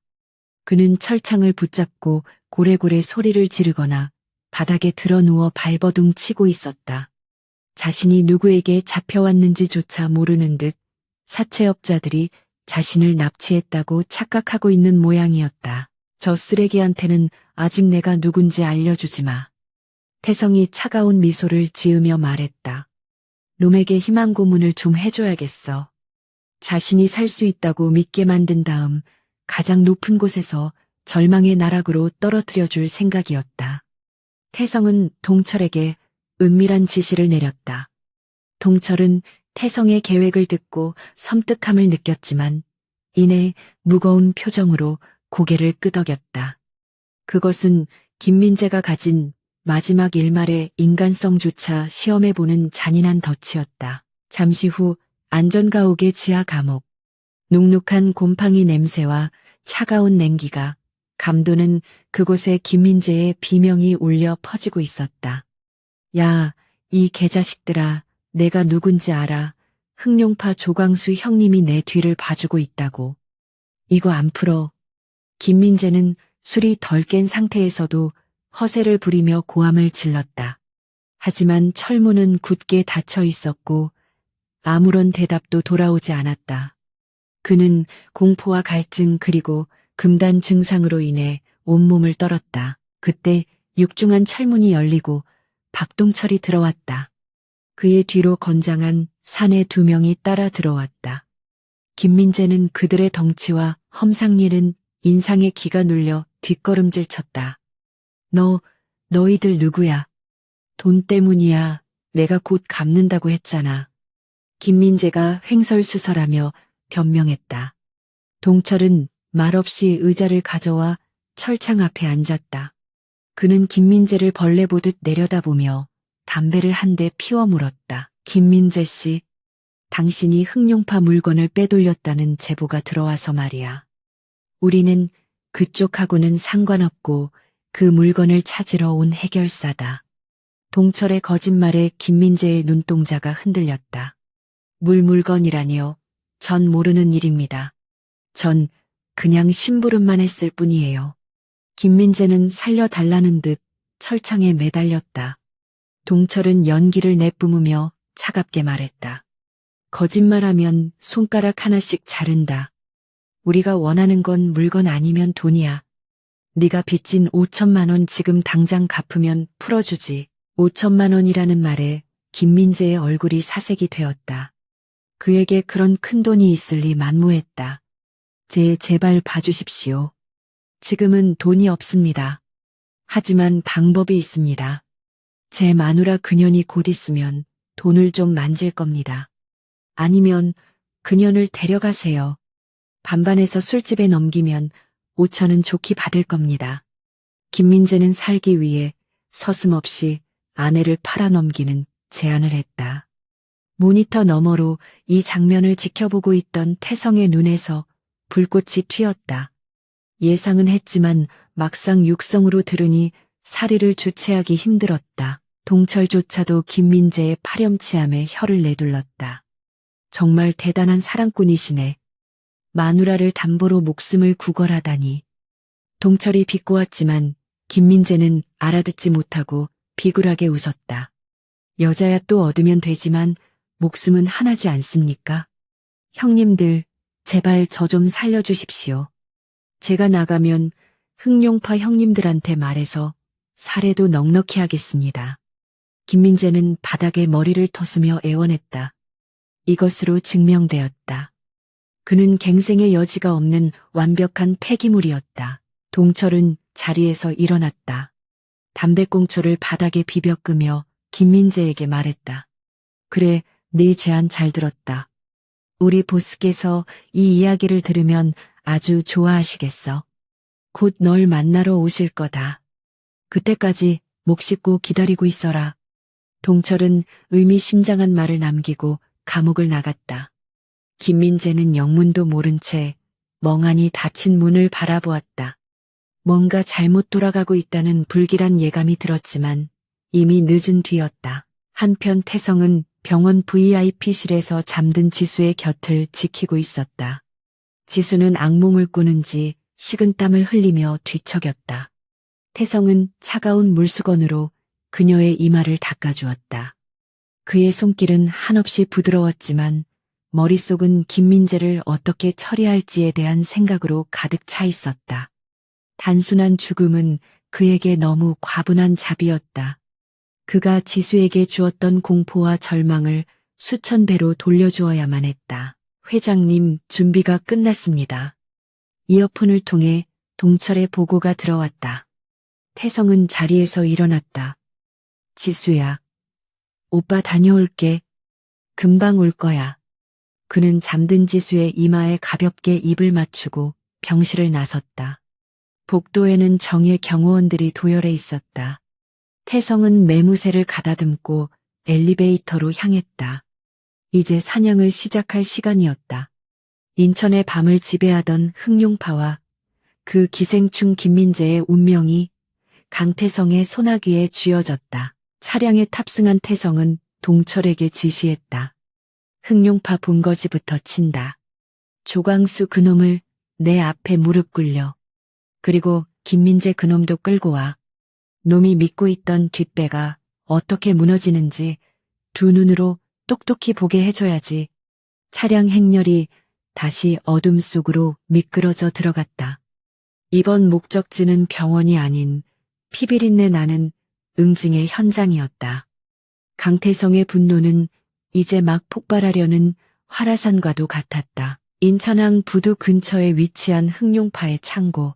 그는 철창을 붙잡고 고래고래 소리를 지르거나 바닥에 드러누워 발버둥 치고 있었다. 자신이 누구에게 잡혀왔는지조차 모르는 듯 사채업자들이 자신을 납치했다고 착각하고 있는 모양이었다. 저 쓰레기한테는 아직 내가 누군지 알려주지 마. 태성이 차가운 미소를 지으며 말했다. 놈에게 희망 고문을 좀 해줘야겠어. 자신이 살 수 있다고 믿게 만든 다음 가장 높은 곳에서 절망의 나락으로 떨어뜨려 줄 생각이었다. 태성은 동철에게 은밀한 지시를 내렸다. 동철은 태성의 계획을 듣고 섬뜩함을 느꼈지만 이내 무거운 표정으로 고개를 끄덕였다. 그것은 김민재가 가진 마지막 일말의 인간성조차 시험해보는 잔인한 덫이었다. 잠시 후 안전가옥의 지하 감옥. 눅눅한 곰팡이 냄새와 차가운 냉기가 감도는 그곳에 김민재의 비명이 울려 퍼지고 있었다. 야, 이 개자식들아, 내가 누군지 알아. 흑룡파 조광수 형님이 내 뒤를 봐주고 있다고. 이거 안 풀어. 김민재는 술이 덜 깬 상태에서도 허세를 부리며 고함을 질렀다. 하지만 철문은 굳게 닫혀 있었고 아무런 대답도 돌아오지 않았다. 그는 공포와 갈증 그리고 금단 증상으로 인해 온몸을 떨었다. 그때 육중한 철문이 열리고 박동철이 들어왔다. 그의 뒤로 건장한 사내 2명이 따라 들어왔다. 김민재는 그들의 덩치와 험상궂은 인상에 기가 눌려 뒷걸음질 쳤다. 너희들 누구야? 돈 때문이야. 내가 곧 갚는다고 했잖아. 김민재가 횡설수설하며 변명했다. 동철은 말없이 의자를 가져와 철창 앞에 앉았다. 그는 김민재를 벌레 보듯 내려다보며 담배를 한 대 피워 물었다. 김민재 씨, 당신이 흑룡파 물건을 빼돌렸다는 제보가 들어와서 말이야. 우리는 그쪽하고는 상관없고 그 물건을 찾으러 온 해결사다. 동철의 거짓말에 김민재의 눈동자가 흔들렸다. 물건이라니요. 전 모르는 일입니다. 전 그냥 심부름만 했을 뿐이에요. 김민재는 살려달라는 듯 철창에 매달렸다. 동철은 연기를 내뿜으며 차갑게 말했다. 거짓말하면 손가락 하나씩 자른다. 우리가 원하는 건 물건 아니면 돈이야. 네가 빚진 5천만 원 지금 당장 갚으면 풀어주지. 5천만 원이라는 말에 김민재의 얼굴이 사색이 되었다. 그에게 그런 큰 돈이 있을 리 만무했다. 제발 봐주십시오. 지금은 돈이 없습니다. 하지만 방법이 있습니다. 제 마누라 그년이 곧 있으면 돈을 좀 만질 겁니다. 아니면 그년을 데려가세요. 반반해서 술집에 넘기면 5천은 좋게 받을 겁니다. 김민재는 살기 위해 서슴없이 아내를 팔아넘기는 제안을 했다. 모니터 너머로 이 장면을 지켜보고 있던 태성의 눈에서 불꽃이 튀었다. 예상은 했지만 막상 육성으로 들으니 사리를 주체하기 힘들었다. 동철조차도 김민재의 파렴치함에 혀를 내둘렀다. 정말 대단한 사랑꾼이시네. 마누라를 담보로 목숨을 구걸하다니. 동철이 비꼬았지만 김민재는 알아듣지 못하고 비굴하게 웃었다. 여자야 또 얻으면 되지만 목숨은 하나지 않습니까? 형님들, 제발 저 좀 살려주십시오. 제가 나가면 흥룡파 형님들한테 말해서 사례도 넉넉히 하겠습니다. 김민재는 바닥에 머리를 토스며 애원했다. 이것으로 증명되었다. 그는 갱생의 여지가 없는 완벽한 폐기물이었다. 동철은 자리에서 일어났다. 담배꽁초를 바닥에 비벼 끄며 김민재에게 말했다. 그래, 네 제안 잘 들었다. 우리 보스께서 이 이야기를 들으면 아주 좋아하시겠어. 곧 널 만나러 오실 거다. 그때까지 목 씻고 기다리고 있어라. 동철은 의미심장한 말을 남기고 감옥을 나갔다. 김민재는 영문도 모른 채 멍하니 닫힌 문을 바라보았다. 뭔가 잘못 돌아가고 있다는 불길한 예감이 들었지만 이미 늦은 뒤였다. 한편 태성은 병원 VIP실에서 잠든 지수의 곁을 지키고 있었다. 지수는 악몽을 꾸는지 식은땀을 흘리며 뒤척였다. 태성은 차가운 물수건으로 그녀의 이마를 닦아주었다. 그의 손길은 한없이 부드러웠지만 머릿속은 김민재를 어떻게 처리할지에 대한 생각으로 가득 차 있었다. 단순한 죽음은 그에게 너무 과분한 잡이었다. 그가 지수에게 주었던 공포와 절망을 수천 배로 돌려주어야만 했다. 회장님, 준비가 끝났습니다. 이어폰을 통해 동철의 보고가 들어왔다. 태성은 자리에서 일어났다. 지수야, 오빠 다녀올게. 금방 올 거야. 그는 잠든 지수의 이마에 가볍게 입을 맞추고 병실을 나섰다. 복도에는 정예 경호원들이 도열해 있었다. 태성은 매무새를 가다듬고 엘리베이터로 향했다. 이제 사냥을 시작할 시간이었다. 인천의 밤을 지배하던 흥룡파와 그 기생충 김민재의 운명이 강태성의 소나기에 쥐어졌다. 차량에 탑승한 태성은 동철에게 지시했다. 흥룡파 본거지부터 친다. 조광수 그놈을 내 앞에 무릎 꿇려. 그리고 김민재 그놈도 끌고 와. 놈이 믿고 있던 뒷배가 어떻게 무너지는지 두 눈으로 똑똑히 보게 해줘야지. 차량 행렬이 다시 어둠 속으로 미끄러져 들어갔다. 이번 목적지는 병원이 아닌 피비린내 나는 응징의 현장이었다. 강태성의 분노는 이제 막 폭발하려는 화라산과도 같았다. 인천항 부두 근처에 위치한 흥룡파의 창고.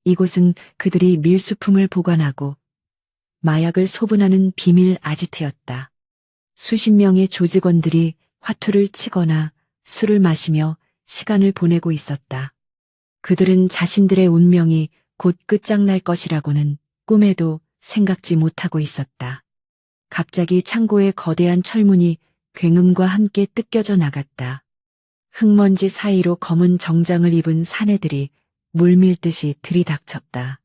이곳은 그들이 밀수품을 보관하고 마약을 소분하는 비밀 아지트였다. 수십 명의 조직원들이 화투를 치거나 술을 마시며 시간을 보내고 있었다. 그들은 자신들의 운명이 곧 끝장날 것이라고는 꿈에도 생각지 못하고 있었다. 갑자기 창고의 거대한 철문이 굉음과 함께 뜯겨져 나갔다. 흙먼지 사이로 검은 정장을 입은 사내들이 물밀듯이 들이닥쳤다.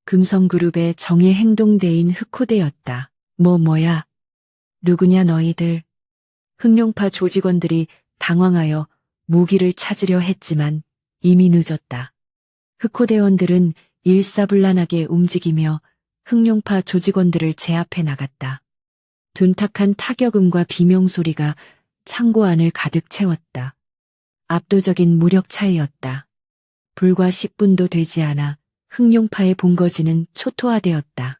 금성그룹의 정예 행동대인 흑호대였다. 뭐야? 누구냐 너희들? 흥룡파 조직원들이 당황하여 무기를 찾으려 했지만 이미 늦었다. 흑호대원들은 일사불란하게 움직이며 흥룡파 조직원들을 제압해 나갔다. 둔탁한 타격음과 비명소리가 창고 안을 가득 채웠다. 압도적인 무력 차이였다. 불과 10분도 되지 않아 흑룡파의 본거지는 초토화되었다.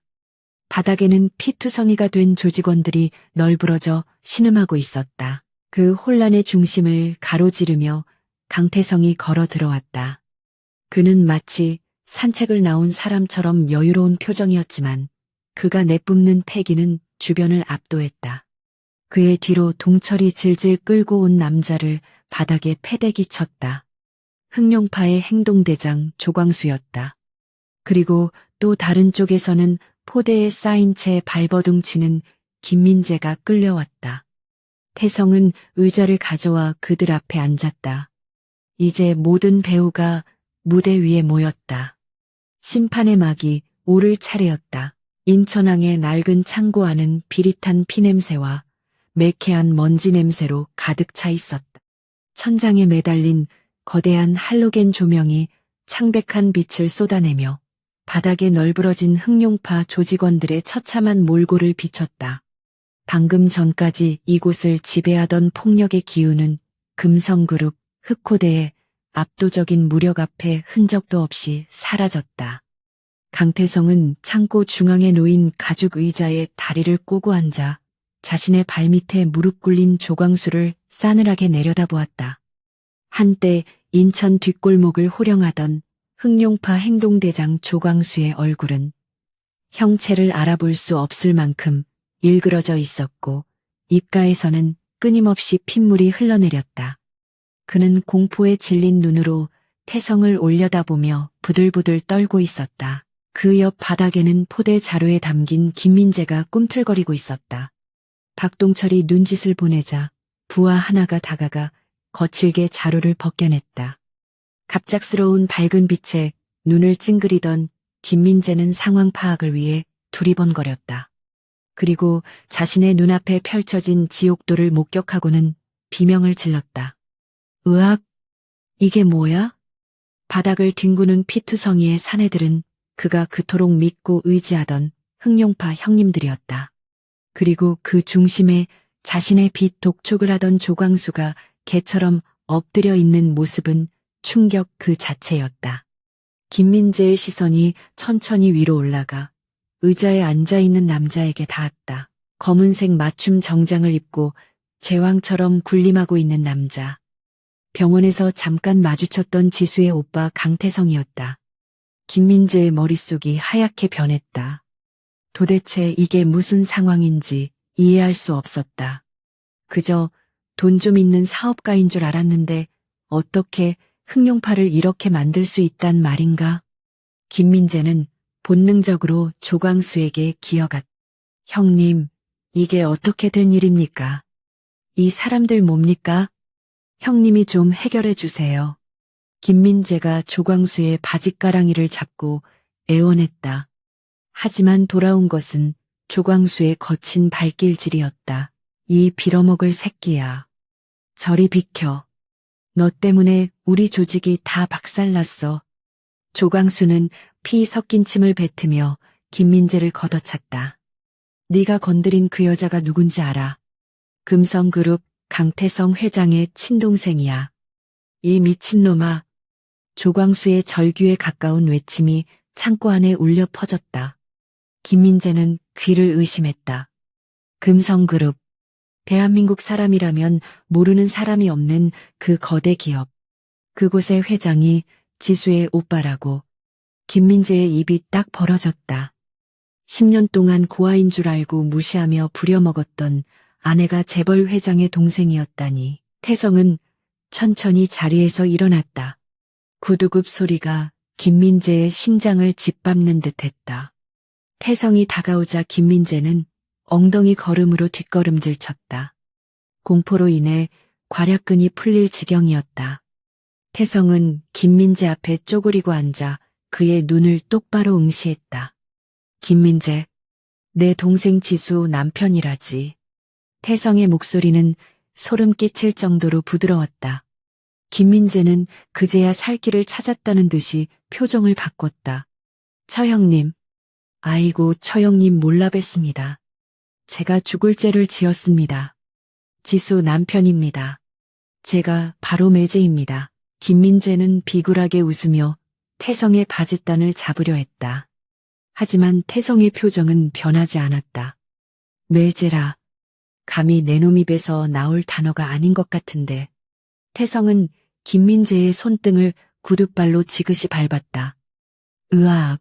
바닥에는 피투성이가 된 조직원들이 널브러져 신음하고 있었다. 그 혼란의 중심을 가로지르며 강태성이 걸어 들어왔다. 그는 마치 산책을 나온 사람처럼 여유로운 표정이었지만 그가 내뿜는 패기는 주변을 압도했다. 그의 뒤로 동철이 질질 끌고 온 남자를 바닥에 패대기 쳤다. 흑룡파의 행동대장 조광수였다. 그리고 또 다른 쪽에서는 포대에 쌓인 채 발버둥 치는 김민재가 끌려왔다. 태성은 의자를 가져와 그들 앞에 앉았다. 이제 모든 배우가 무대 위에 모였다. 심판의 막이 오를 차례였다. 인천항의 낡은 창고 안은 비릿한 피냄새와 매캐한 먼지 냄새로 가득 차 있었다. 천장에 매달린 거대한 할로겐 조명이 창백한 빛을 쏟아내며 바닥에 널브러진 흑룡파 조직원들의 처참한 몰골을 비췄다. 방금 전까지 이곳을 지배하던 폭력의 기운은 금성그룹, 흑호대의 압도적인 무력 앞에 흔적도 없이 사라졌다. 강태성은 창고 중앙에 놓인 가죽 의자에 다리를 꼬고 앉아 자신의 발밑에 무릎 꿇린 조광수를 싸늘하게 내려다보았다. 한때 인천 뒷골목을 호령하던 흑룡파 행동대장 조광수의 얼굴은 형체를 알아볼 수 없을 만큼 일그러져 있었고 입가에서는 끊임없이 핏물이 흘러내렸다. 그는 공포에 질린 눈으로 태성을 올려다보며 부들부들 떨고 있었다. 그 옆 바닥에는 포대 자루에 담긴 김민재가 꿈틀거리고 있었다. 박동철이 눈짓을 보내자 부하 하나가 다가가 거칠게 자루를 벗겨냈다. 갑작스러운 밝은 빛에 눈을 찡그리던 김민재는 상황 파악을 위해 두리번거렸다. 그리고 자신의 눈앞에 펼쳐진 지옥도를 목격하고는 비명을 질렀다. 으악! 이게 뭐야? 바닥을 뒹구는 피투성이의 사내들은 그가 그토록 믿고 의지하던 흑룡파 형님들이었다. 그리고 그 중심에 자신의 빛 독촉을 하던 조광수가 개처럼 엎드려 있는 모습은 충격 그 자체였다. 김민재의 시선이 천천히 위로 올라가 의자에 앉아있는 남자에게 닿았다. 검은색 맞춤 정장을 입고 제왕처럼 군림하고 있는 남자. 병원에서 잠깐 마주쳤던 지수의 오빠 강태성이었다. 김민재의 머릿속이 하얗게 변했다. 도대체 이게 무슨 상황인지 이해할 수 없었다. 그저 돈 좀 있는 사업가인 줄 알았는데 어떻게 흑룡파를 이렇게 만들 수 있단 말인가? 김민재는 본능적으로 조광수에게 기어갔다. 형님, 이게 어떻게 된 일입니까? 이 사람들 뭡니까? 형님이 좀 해결해 주세요. 김민재가 조광수의 바짓가랑이를 잡고 애원했다. 하지만 돌아온 것은 조광수의 거친 발길질이었다. 이 빌어먹을 새끼야. 저리 비켜. 너 때문에 우리 조직이 다 박살났어. 조광수는 피 섞인 침을 뱉으며 김민재를 걷어찼다. 네가 건드린 그 여자가 누군지 알아. 금성그룹 강태성 회장의 친동생이야. 이 미친놈아. 조광수의 절규에 가까운 외침이 창고 안에 울려 퍼졌다. 김민재는 귀를 의심했다. 금성그룹. 대한민국 사람이라면 모르는 사람이 없는 그 거대 기업. 그곳의 회장이 지수의 오빠라고. 김민재의 입이 딱 벌어졌다. 10년 동안 고아인 줄 알고 무시하며 부려먹었던 아내가 재벌 회장의 동생이었다니. 태성은 천천히 자리에서 일어났다. 구두굽 소리가 김민재의 심장을 짓밟는 듯했다. 태성이 다가오자 김민재는 엉덩이 걸음으로 뒷걸음질 쳤다. 공포로 인해 괄약근이 풀릴 지경이었다. 태성은 김민재 앞에 쪼그리고 앉아 그의 눈을 똑바로 응시했다. 김민재, 내 동생 지수 남편이라지. 태성의 목소리는 소름 끼칠 정도로 부드러웠다. 김민재는 그제야 살 길을 찾았다는 듯이 표정을 바꿨다. 처형님. 아이고 처형님 몰라 뵀습니다. 제가 죽을 죄를 지었습니다. 지수 남편입니다. 제가 바로 매제입니다. 김민재는 비굴하게 웃으며 태성의 바짓단을 잡으려 했다. 하지만 태성의 표정은 변하지 않았다. 뇌제라. 감히 내 놈 입에서 나올 단어가 아닌 것 같은데. 태성은 김민재의 손등을 구둣발로 지그시 밟았다. 으악.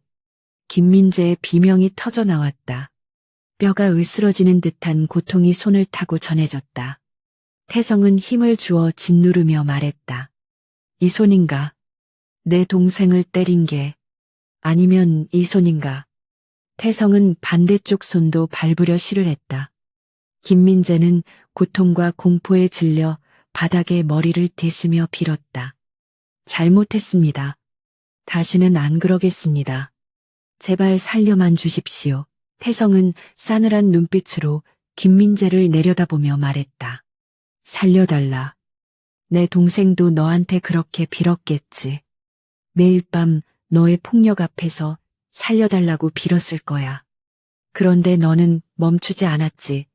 김민재의 비명이 터져 나왔다. 뼈가 으스러지는 듯한 고통이 손을 타고 전해졌다. 태성은 힘을 주어 짓누르며 말했다. 이 손인가? 내 동생을 때린 게. 아니면 이 손인가? 태성은 반대쪽 손도 밟으려 시를 했다. 김민재는 고통과 공포에 질려 바닥에 머리를 대시며 빌었다. 잘못했습니다. 다시는 안 그러겠습니다. 제발 살려만 주십시오. 태성은 싸늘한 눈빛으로 김민재를 내려다보며 말했다. 살려달라. 내 동생도 너한테 그렇게 빌었겠지. 매일 밤 너의 폭력 앞에서 살려달라고 빌었을 거야. 그런데 너는 멈추지 않았지.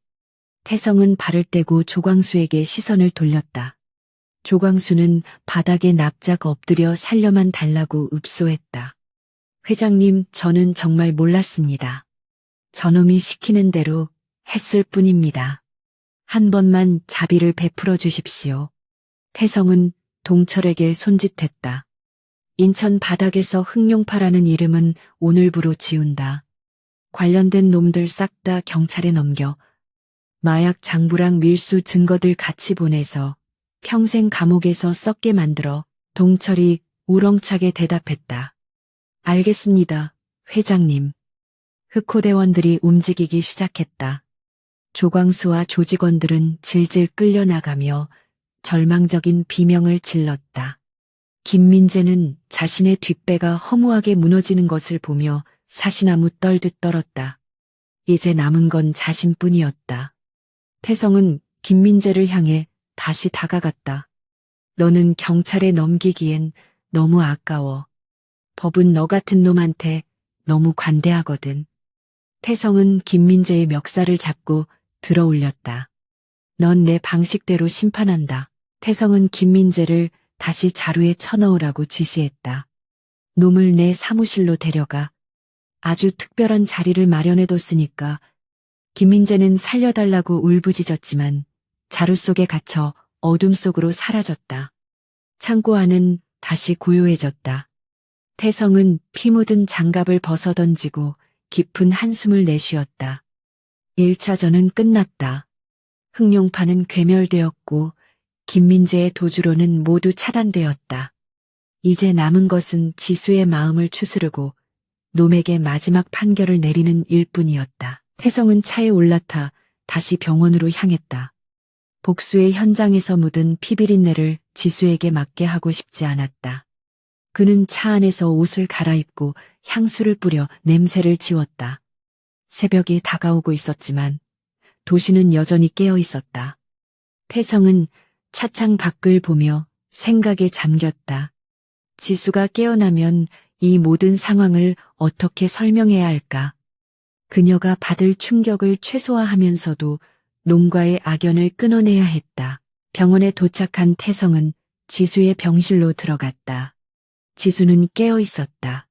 태성은 발을 떼고 조광수에게 시선을 돌렸다. 조광수는 바닥에 납작 엎드려 살려만 달라고 읍소했다. 회장님, 저는 정말 몰랐습니다. 저놈이 시키는 대로 했을 뿐입니다. 한 번만 자비를 베풀어 주십시오. 태성은 동철에게 손짓했다. 인천 바닥에서 흑룡파라는 이름은 오늘부로 지운다. 관련된 놈들 싹 다 경찰에 넘겨 마약 장부랑 밀수 증거들 같이 보내서 평생 감옥에서 썩게 만들어. 동철이 우렁차게 대답했다. 알겠습니다, 회장님. 흑호대원들이 움직이기 시작했다. 조광수와 조직원들은 질질 끌려나가며 절망적인 비명을 질렀다. 김민재는 자신의 뒷배가 허무하게 무너지는 것을 보며 사시나무 떨듯 떨었다. 이제 남은 건 자신뿐이었다. 태성은 김민재를 향해 다시 다가갔다. 너는 경찰에 넘기기엔 너무 아까워. 법은 너 같은 놈한테 너무 관대하거든. 태성은 김민재의 멱살을 잡고 들어 올렸다. 넌 내 방식대로 심판한다. 태성은 김민재를 다시 자루에 쳐넣으라고 지시했다. 놈을 내 사무실로 데려가. 아주 특별한 자리를 마련해뒀으니까. 김민재는 살려달라고 울부짖었지만 자루 속에 갇혀 어둠 속으로 사라졌다. 창고 안은 다시 고요해졌다. 태성은 피 묻은 장갑을 벗어던지고 깊은 한숨을 내쉬었다. 1차전은 끝났다. 흑룡파는 괴멸되었고 김민재의 도주로는 모두 차단되었다. 이제 남은 것은 지수의 마음을 추스르고 놈에게 마지막 판결을 내리는 일뿐이었다. 태성은 차에 올라타 다시 병원으로 향했다. 복수의 현장에서 묻은 피비린내를 지수에게 맡게 하고 싶지 않았다. 그는 차 안에서 옷을 갈아입고 향수를 뿌려 냄새를 지웠다. 새벽이 다가오고 있었지만 도시는 여전히 깨어 있었다. 태성은 차창 밖을 보며 생각에 잠겼다. 지수가 깨어나면 이 모든 상황을 어떻게 설명해야 할까? 그녀가 받을 충격을 최소화하면서도 놈과의 악연을 끊어내야 했다. 병원에 도착한 태성은 지수의 병실로 들어갔다. 지수는 깨어 있었다.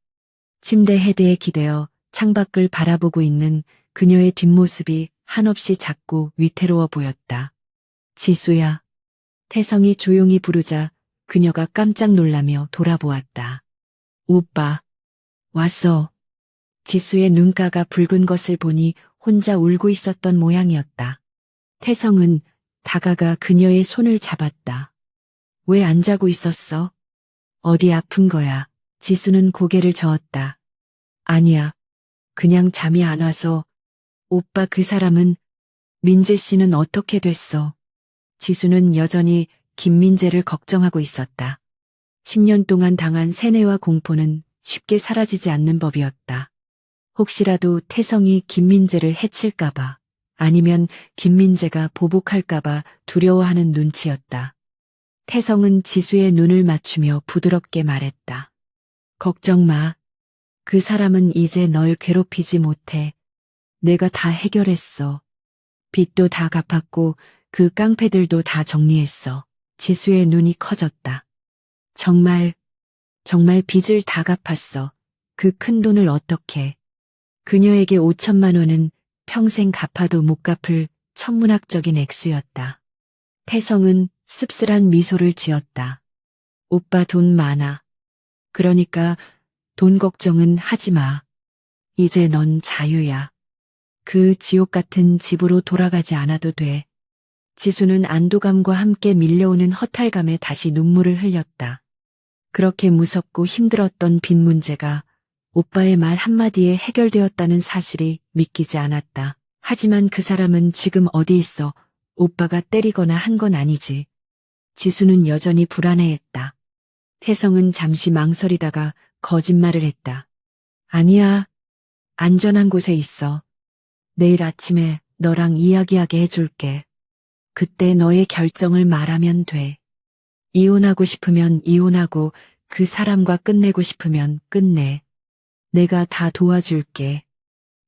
침대 헤드에 기대어 창밖을 바라보고 있는 그녀의 뒷모습이 한없이 작고 위태로워 보였다. 지수야. 태성이 조용히 부르자 그녀가 깜짝 놀라며 돌아보았다. 오빠. 왔어. 지수의 눈가가 붉은 것을 보니 혼자 울고 있었던 모양이었다. 태성은 다가가 그녀의 손을 잡았다. 왜 안 자고 있었어? 어디 아픈 거야? 지수는 고개를 저었다. 아니야. 그냥 잠이 안 와서. 오빠, 그 사람은 민재 씨는 어떻게 됐어? 지수는 여전히 김민재를 걱정하고 있었다. 10년 동안 당한 세뇌와 공포는 쉽게 사라지지 않는 법이었다. 혹시라도 태성이 김민재를 해칠까봐, 아니면 김민재가 보복할까봐 두려워하는 눈치였다. 태성은 지수의 눈을 맞추며 부드럽게 말했다. 걱정 마. 그 사람은 이제 널 괴롭히지 못해. 내가 다 해결했어. 빚도 다 갚았고 그 깡패들도 다 정리했어. 지수의 눈이 커졌다. 정말 정말 빚을 다 갚았어. 그 큰 돈을 어떻게. 그녀에게 5천만 원은 평생 갚아도 못 갚을 천문학적인 액수였다. 태성은 씁쓸한 미소를 지었다. 오빠 돈 많아. 그러니까 돈 걱정은 하지 마. 이제 넌 자유야. 그 지옥 같은 집으로 돌아가지 않아도 돼. 지수는 안도감과 함께 밀려오는 허탈감에 다시 눈물을 흘렸다. 그렇게 무섭고 힘들었던 빚 문제가 오빠의 말 한마디에 해결되었다는 사실이 믿기지 않았다. 하지만 그 사람은 지금 어디 있어? 오빠가 때리거나 한 건 아니지. 지수는 여전히 불안해했다. 태성은 잠시 망설이다가 거짓말을 했다. 아니야. 안전한 곳에 있어. 내일 아침에 너랑 이야기하게 해줄게. 그때 너의 결정을 말하면 돼. 이혼하고 싶으면 이혼하고 그 사람과 끝내고 싶으면 끝내. 내가 다 도와줄게.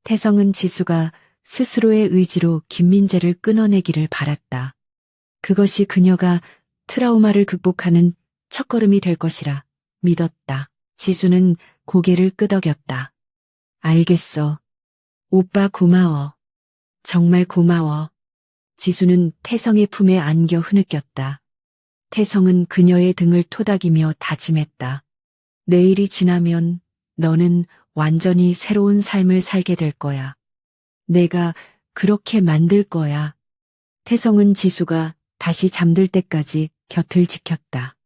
태성은 지수가 스스로의 의지로 김민재를 끊어내기를 바랐다. 그것이 그녀가 트라우마를 극복하는 첫걸음이 될 것이라 믿었다. 지수는 고개를 끄덕였다. 알겠어. 오빠 고마워. 정말 고마워. 지수는 태성의 품에 안겨 흐느꼈다. 태성은 그녀의 등을 토닥이며 다짐했다. 내일이 지나면 너는 완전히 새로운 삶을 살게 될 거야. 내가 그렇게 만들 거야. 태성은 지수가 다시 잠들 때까지 곁을 지켰다.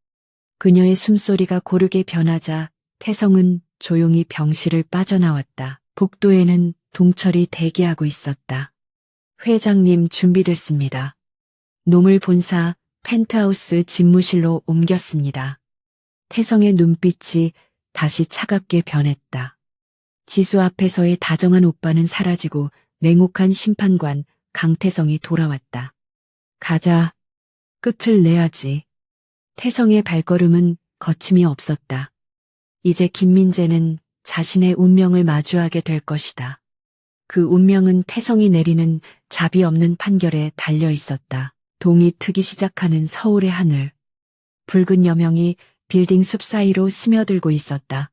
그녀의 숨소리가 고르게 변하자 태성은 조용히 병실을 빠져나왔다. 복도에는 동철이 대기하고 있었다. 회장님 준비됐습니다. 노물 본사 펜트하우스 집무실로 옮겼습니다. 태성의 눈빛이 다시 차갑게 변했다. 지수 앞에서의 다정한 오빠는 사라지고 냉혹한 심판관 강태성이 돌아왔다. 가자. 끝을 내야지. 태성의 발걸음은 거침이 없었다. 이제 김민재는 자신의 운명을 마주하게 될 것이다. 그 운명은 태성이 내리는 자비 없는 판결에 달려 있었다. 동이 트기 시작하는 서울의 하늘. 붉은 여명이 빌딩 숲 사이로 스며들고 있었다.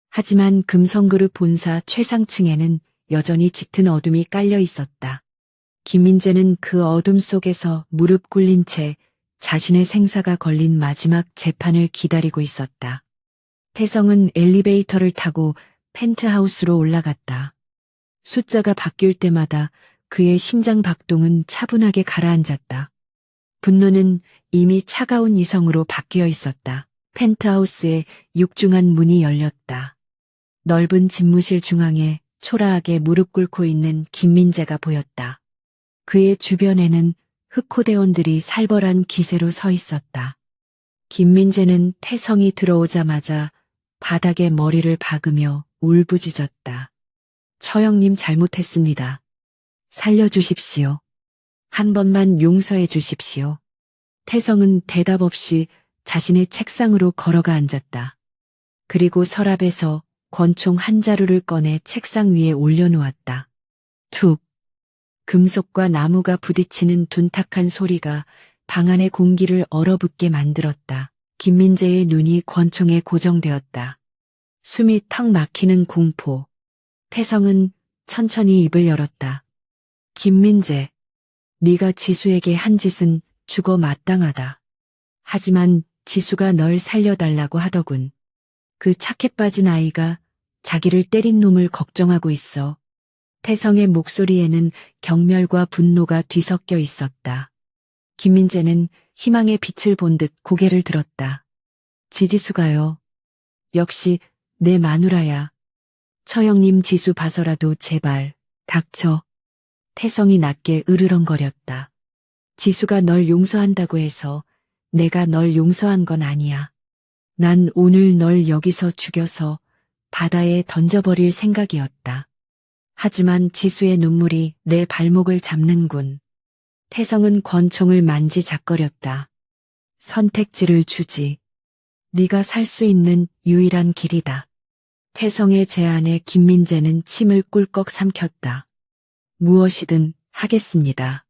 하지만 금성그룹 본사 최상층에는 여전히 짙은 어둠이 깔려 있었다. 김민재는 그 어둠 속에서 무릎 꿇린 채 자신의 생사가 걸린 마지막 재판을 기다리고 있었다. 태성은 엘리베이터를 타고 펜트하우스로 올라갔다. 숫자가 바뀔 때마다 그의 심장 박동은 차분하게 가라앉았다. 분노는 이미 차가운 이성으로 바뀌어 있었다. 펜트하우스의 육중한 문이 열렸다. 넓은 집무실 중앙에 초라하게 무릎 꿇고 있는 김민재가 보였다. 그의 주변에는 흑호대원들이 살벌한 기세로 서 있었다. 김민재는 태성이 들어오자마자 바닥에 머리를 박으며 울부짖었다. 처형님 잘못했습니다. 살려주십시오. 한 번만 용서해 주십시오. 태성은 대답 없이 자신의 책상으로 걸어가 앉았다. 그리고 서랍에서 권총 한 자루를 꺼내 책상 위에 올려놓았다. 툭. 금속과 나무가 부딪히는 둔탁한 소리가 방 안의 공기를 얼어붙게 만들었다. 김민재의 눈이 권총에 고정되었다. 숨이 턱 막히는 공포. 태성은 천천히 입을 열었다. 김민재, 네가 지수에게 한 짓은 죽어 마땅하다. 하지만 지수가 널 살려달라고 하더군. 그 착해 빠진 아이가 자기를 때린 놈을 걱정하고 있어. 태성의 목소리에는 경멸과 분노가 뒤섞여 있었다. 김민재는 희망의 빛을 본 듯 고개를 들었다. 지지수가요. 역시 내 마누라야. 처형님 지수 봐서라도 제발 닥쳐. 태성이 낮게 으르렁거렸다. 지수가 널 용서한다고 해서 내가 널 용서한 건 아니야. 난 오늘 널 여기서 죽여서 바다에 던져버릴 생각이었다. 하지만 지수의 눈물이 내 발목을 잡는군. 태성은 권총을 만지작거렸다. 선택지를 주지. 네가 살 수 있는 유일한 길이다. 태성의 제안에 김민재는 침을 꿀꺽 삼켰다. 무엇이든 하겠습니다.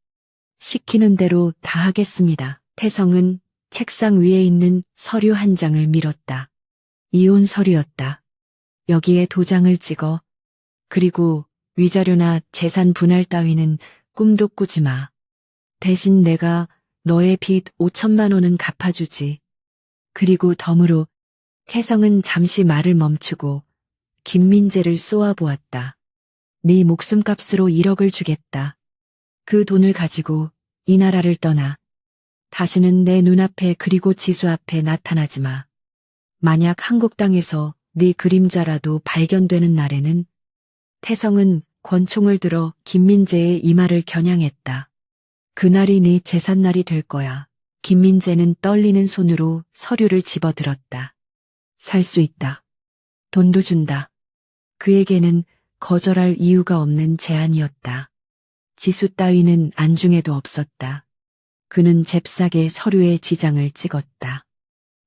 시키는 대로 다 하겠습니다. 태성은 책상 위에 있는 서류 한 장을 밀었다. 이혼 서류였다. 여기에 도장을 찍어. 그리고 위자료나 재산 분할 따위는 꿈도 꾸지 마. 대신 내가 너의 빚 5천만 원은 갚아주지. 그리고 덤으로 태성은 잠시 말을 멈추고 김민재를 쏘아보았다. 네 목숨값으로 1억을 주겠다. 그 돈을 가지고 이 나라를 떠나. 다시는 내 눈앞에 그리고 지수 앞에 나타나지 마. 만약 한국 땅에서 네 그림자라도 발견되는 날에는 태성은 권총을 들어 김민재의 이마를 겨냥했다. 그날이 네 재산날이 될 거야. 김민재는 떨리는 손으로 서류를 집어들었다. 살 수 있다. 돈도 준다. 그에게는 거절할 이유가 없는 제안이었다. 지수 따위는 안중에도 없었다. 그는 잽싸게 서류에 지장을 찍었다.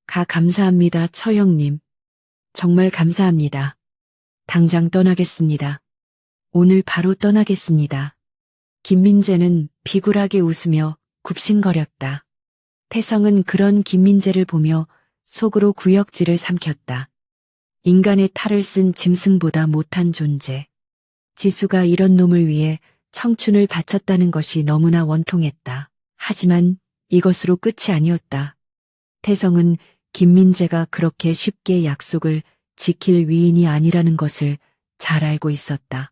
감사합니다, 처형님. 정말 감사합니다. 당장 떠나겠습니다. 오늘 바로 떠나겠습니다. 김민재는 비굴하게 웃으며 굽신거렸다. 태성은 그런 김민재를 보며 속으로 구역질을 삼켰다. 인간의 탈을 쓴 짐승보다 못한 존재. 지수가 이런 놈을 위해 청춘을 바쳤다는 것이 너무나 원통했다. 하지만 이것으로 끝이 아니었다. 태성은 김민재가 그렇게 쉽게 약속을 지킬 위인이 아니라는 것을 잘 알고 있었다.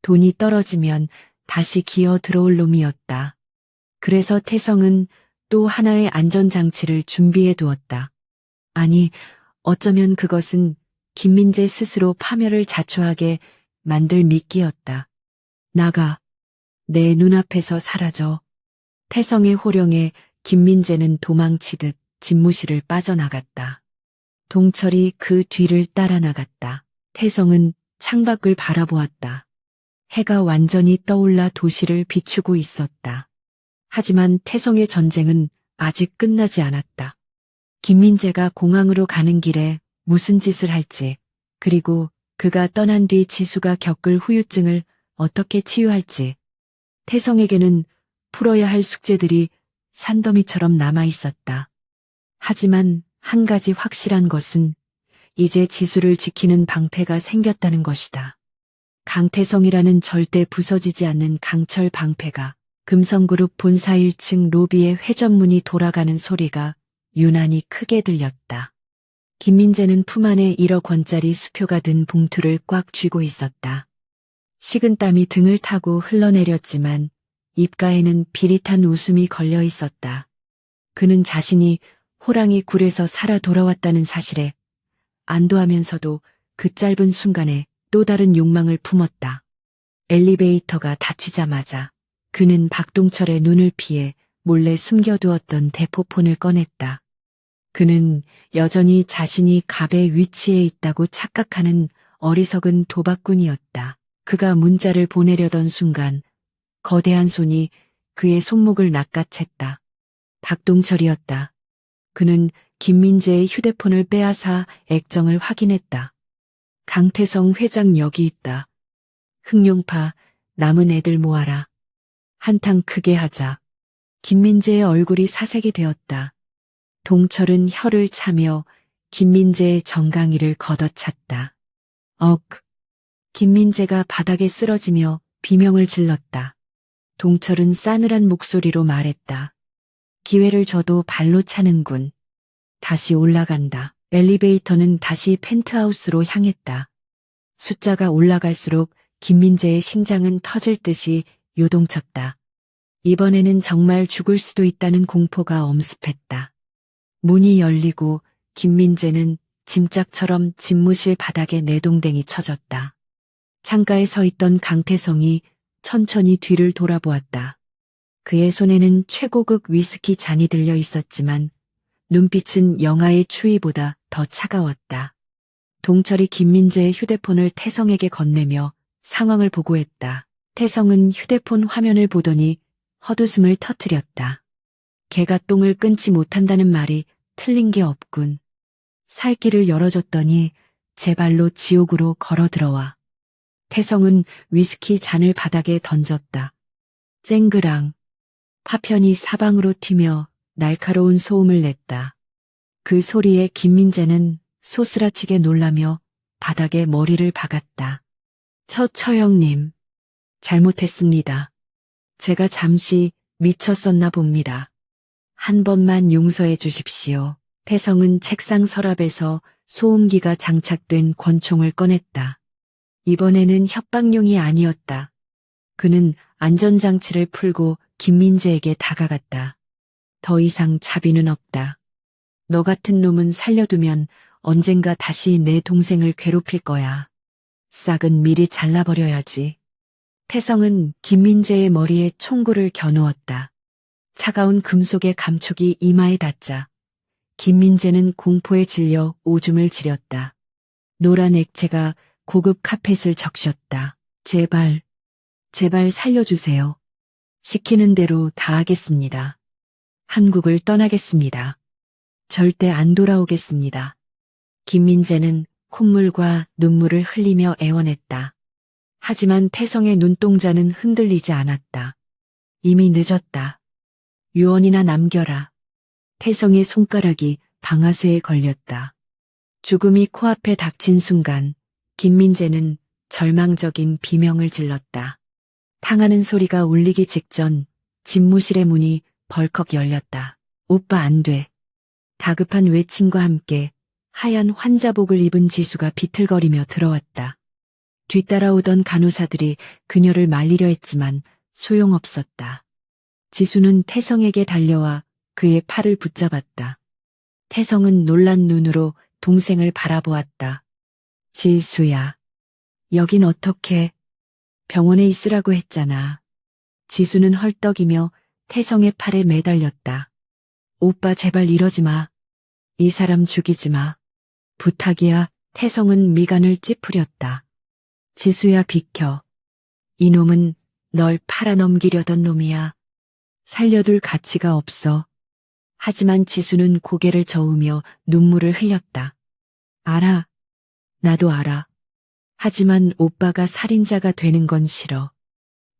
돈이 떨어지면 다시 기어 들어올 놈이었다. 그래서 태성은 또 하나의 안전장치를 준비해 두었다. 아니, 어쩌면 그것은 김민재 스스로 파멸을 자초하게 만들 미끼였다. 나가. 내 눈앞에서 사라져. 태성의 호령에 김민재는 도망치듯 집무실을 빠져나갔다. 동철이 그 뒤를 따라 나갔다. 태성은 창밖을 바라보았다. 해가 완전히 떠올라 도시를 비추고 있었다. 하지만 태성의 전쟁은 아직 끝나지 않았다. 김민재가 공항으로 가는 길에 무슨 짓을 할지, 그리고 그가 떠난 뒤 지수가 겪을 후유증을 어떻게 치유할지, 태성에게는 풀어야 할 숙제들이 산더미처럼 남아 있었다. 하지만 한 가지 확실한 것은 이제 지수를 지키는 방패가 생겼다는 것이다. 강태성이라는 절대 부서지지 않는 강철 방패가. 금성그룹 본사 1층 로비의 회전문이 돌아가는 소리가 유난히 크게 들렸다. 김민재는 품 안에 1억 원짜리 수표가 든 봉투를 꽉 쥐고 있었다. 식은땀이 등을 타고 흘러내렸지만 입가에는 비릿한 웃음이 걸려 있었다. 그는 자신이 호랑이 굴에서 살아 돌아왔다는 사실에 안도하면서도 그 짧은 순간에 또 다른 욕망을 품었다. 엘리베이터가 닫히자마자 그는 박동철의 눈을 피해 몰래 숨겨두었던 대포폰을 꺼냈다. 그는 여전히 자신이 갑의 위치에 있다고 착각하는 어리석은 도박꾼이었다. 그가 문자를 보내려던 순간 거대한 손이 그의 손목을 낚아챘다. 박동철이었다. 그는 김민재의 휴대폰을 빼앗아 액정을 확인했다. 강태성 회장 여기 있다. 흑룡파 남은 애들 모아라. 한탕 크게 하자. 김민재의 얼굴이 사색이 되었다. 동철은 혀를 차며 김민재의 정강이를 걷어찼다. 억. 김민재가 바닥에 쓰러지며 비명을 질렀다. 동철은 싸늘한 목소리로 말했다. 기회를 줘도 발로 차는군. 다시 올라간다. 엘리베이터는 다시 펜트하우스로 향했다. 숫자가 올라갈수록 김민재의 심장은 터질 듯이 요동쳤다. 이번에는 정말 죽을 수도 있다는 공포가 엄습했다. 문이 열리고 김민재는 짐짝처럼 집무실 바닥에 내동댕이 쳐졌다. 창가에 서 있던 강태성이 천천히 뒤를 돌아보았다. 그의 손에는 최고급 위스키 잔이 들려 있었지만 눈빛은 영하의 추위보다 더 차가웠다. 동철이 김민재의 휴대폰을 태성에게 건네며 상황을 보고했다. 태성은 휴대폰 화면을 보더니 헛웃음을 터뜨렸다. 개가 똥을 끊지 못한다는 말이 틀린 게 없군. 살 길을 열어줬더니 제 발로 지옥으로 걸어 들어와. 태성은 위스키 잔을 바닥에 던졌다. 쨍그랑. 파편이 사방으로 튀며 날카로운 소음을 냈다. 그 소리에 김민재는 소스라치게 놀라며 바닥에 머리를 박았다. 처형님, 잘못했습니다. 제가 잠시 미쳤었나 봅니다. 한 번만 용서해 주십시오. 태성은 책상 서랍에서 소음기가 장착된 권총을 꺼냈다. 이번에는 협박용이 아니었다. 그는 안전장치를 풀고 김민재에게 다가갔다. 더 이상 자비는 없다. 너 같은 놈은 살려두면 언젠가 다시 내 동생을 괴롭힐 거야. 싹은 미리 잘라버려야지. 태성은 김민재의 머리에 총구를 겨누었다. 차가운 금속의 감촉이 이마에 닿자 김민재는 공포에 질려 오줌을 지렸다. 노란 액체가 고급 카펫을 적셨다. 제발 살려주세요. 시키는 대로 다 하겠습니다. 한국을 떠나겠습니다. 절대 안 돌아오겠습니다. 김민재는 콧물과 눈물을 흘리며 애원했다. 하지만 태성의 눈동자는 흔들리지 않았다. 이미 늦었다. 유언이나 남겨라. 태성의 손가락이 방아쇠에 걸렸다. 죽음이 코앞에 닥친 순간 김민재는 절망적인 비명을 질렀다. 탕하는 소리가 울리기 직전 집무실의 문이 벌컥 열렸다. 오빠 안 돼. 다급한 외침과 함께 하얀 환자복을 입은 지수가 비틀거리며 들어왔다. 뒤따라오던 간호사들이 그녀를 말리려 했지만 소용없었다. 지수는 태성에게 달려와 그의 팔을 붙잡았다. 태성은 놀란 눈으로 동생을 바라보았다. 지수야, 여긴 어떻게? 병원에 있으라고 했잖아. 지수는 헐떡이며 태성의 팔에 매달렸다. 오빠 제발 이러지 마. 이 사람 죽이지 마. 부탁이야. 태성은 미간을 찌푸렸다. 지수야 비켜. 이놈은 널 팔아넘기려던 놈이야. 살려둘 가치가 없어. 하지만 지수는 고개를 저으며 눈물을 흘렸다. 알아. 나도 알아. 하지만 오빠가 살인자가 되는 건 싫어.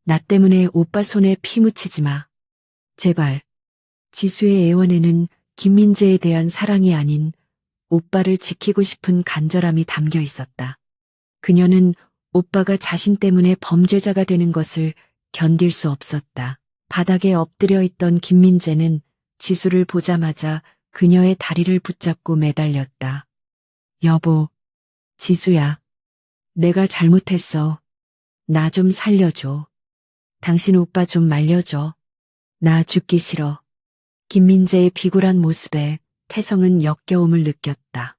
나 때문에 오빠 손에 피 묻히지 마. 제발. 지수의 애원에는 김민재에 대한 사랑이 아닌 오빠를 지키고 싶은 간절함이 담겨 있었다. 그녀는 오빠가 자신 때문에 범죄자가 되는 것을 견딜 수 없었다. 바닥에 엎드려 있던 김민재는 지수를 보자마자 그녀의 다리를 붙잡고 매달렸다. 여보, 지수야. 내가 잘못했어. 나 좀 살려줘. 당신 오빠 좀 말려줘. 나 죽기 싫어. 김민재의 비굴한 모습에 태성은 역겨움을 느꼈다.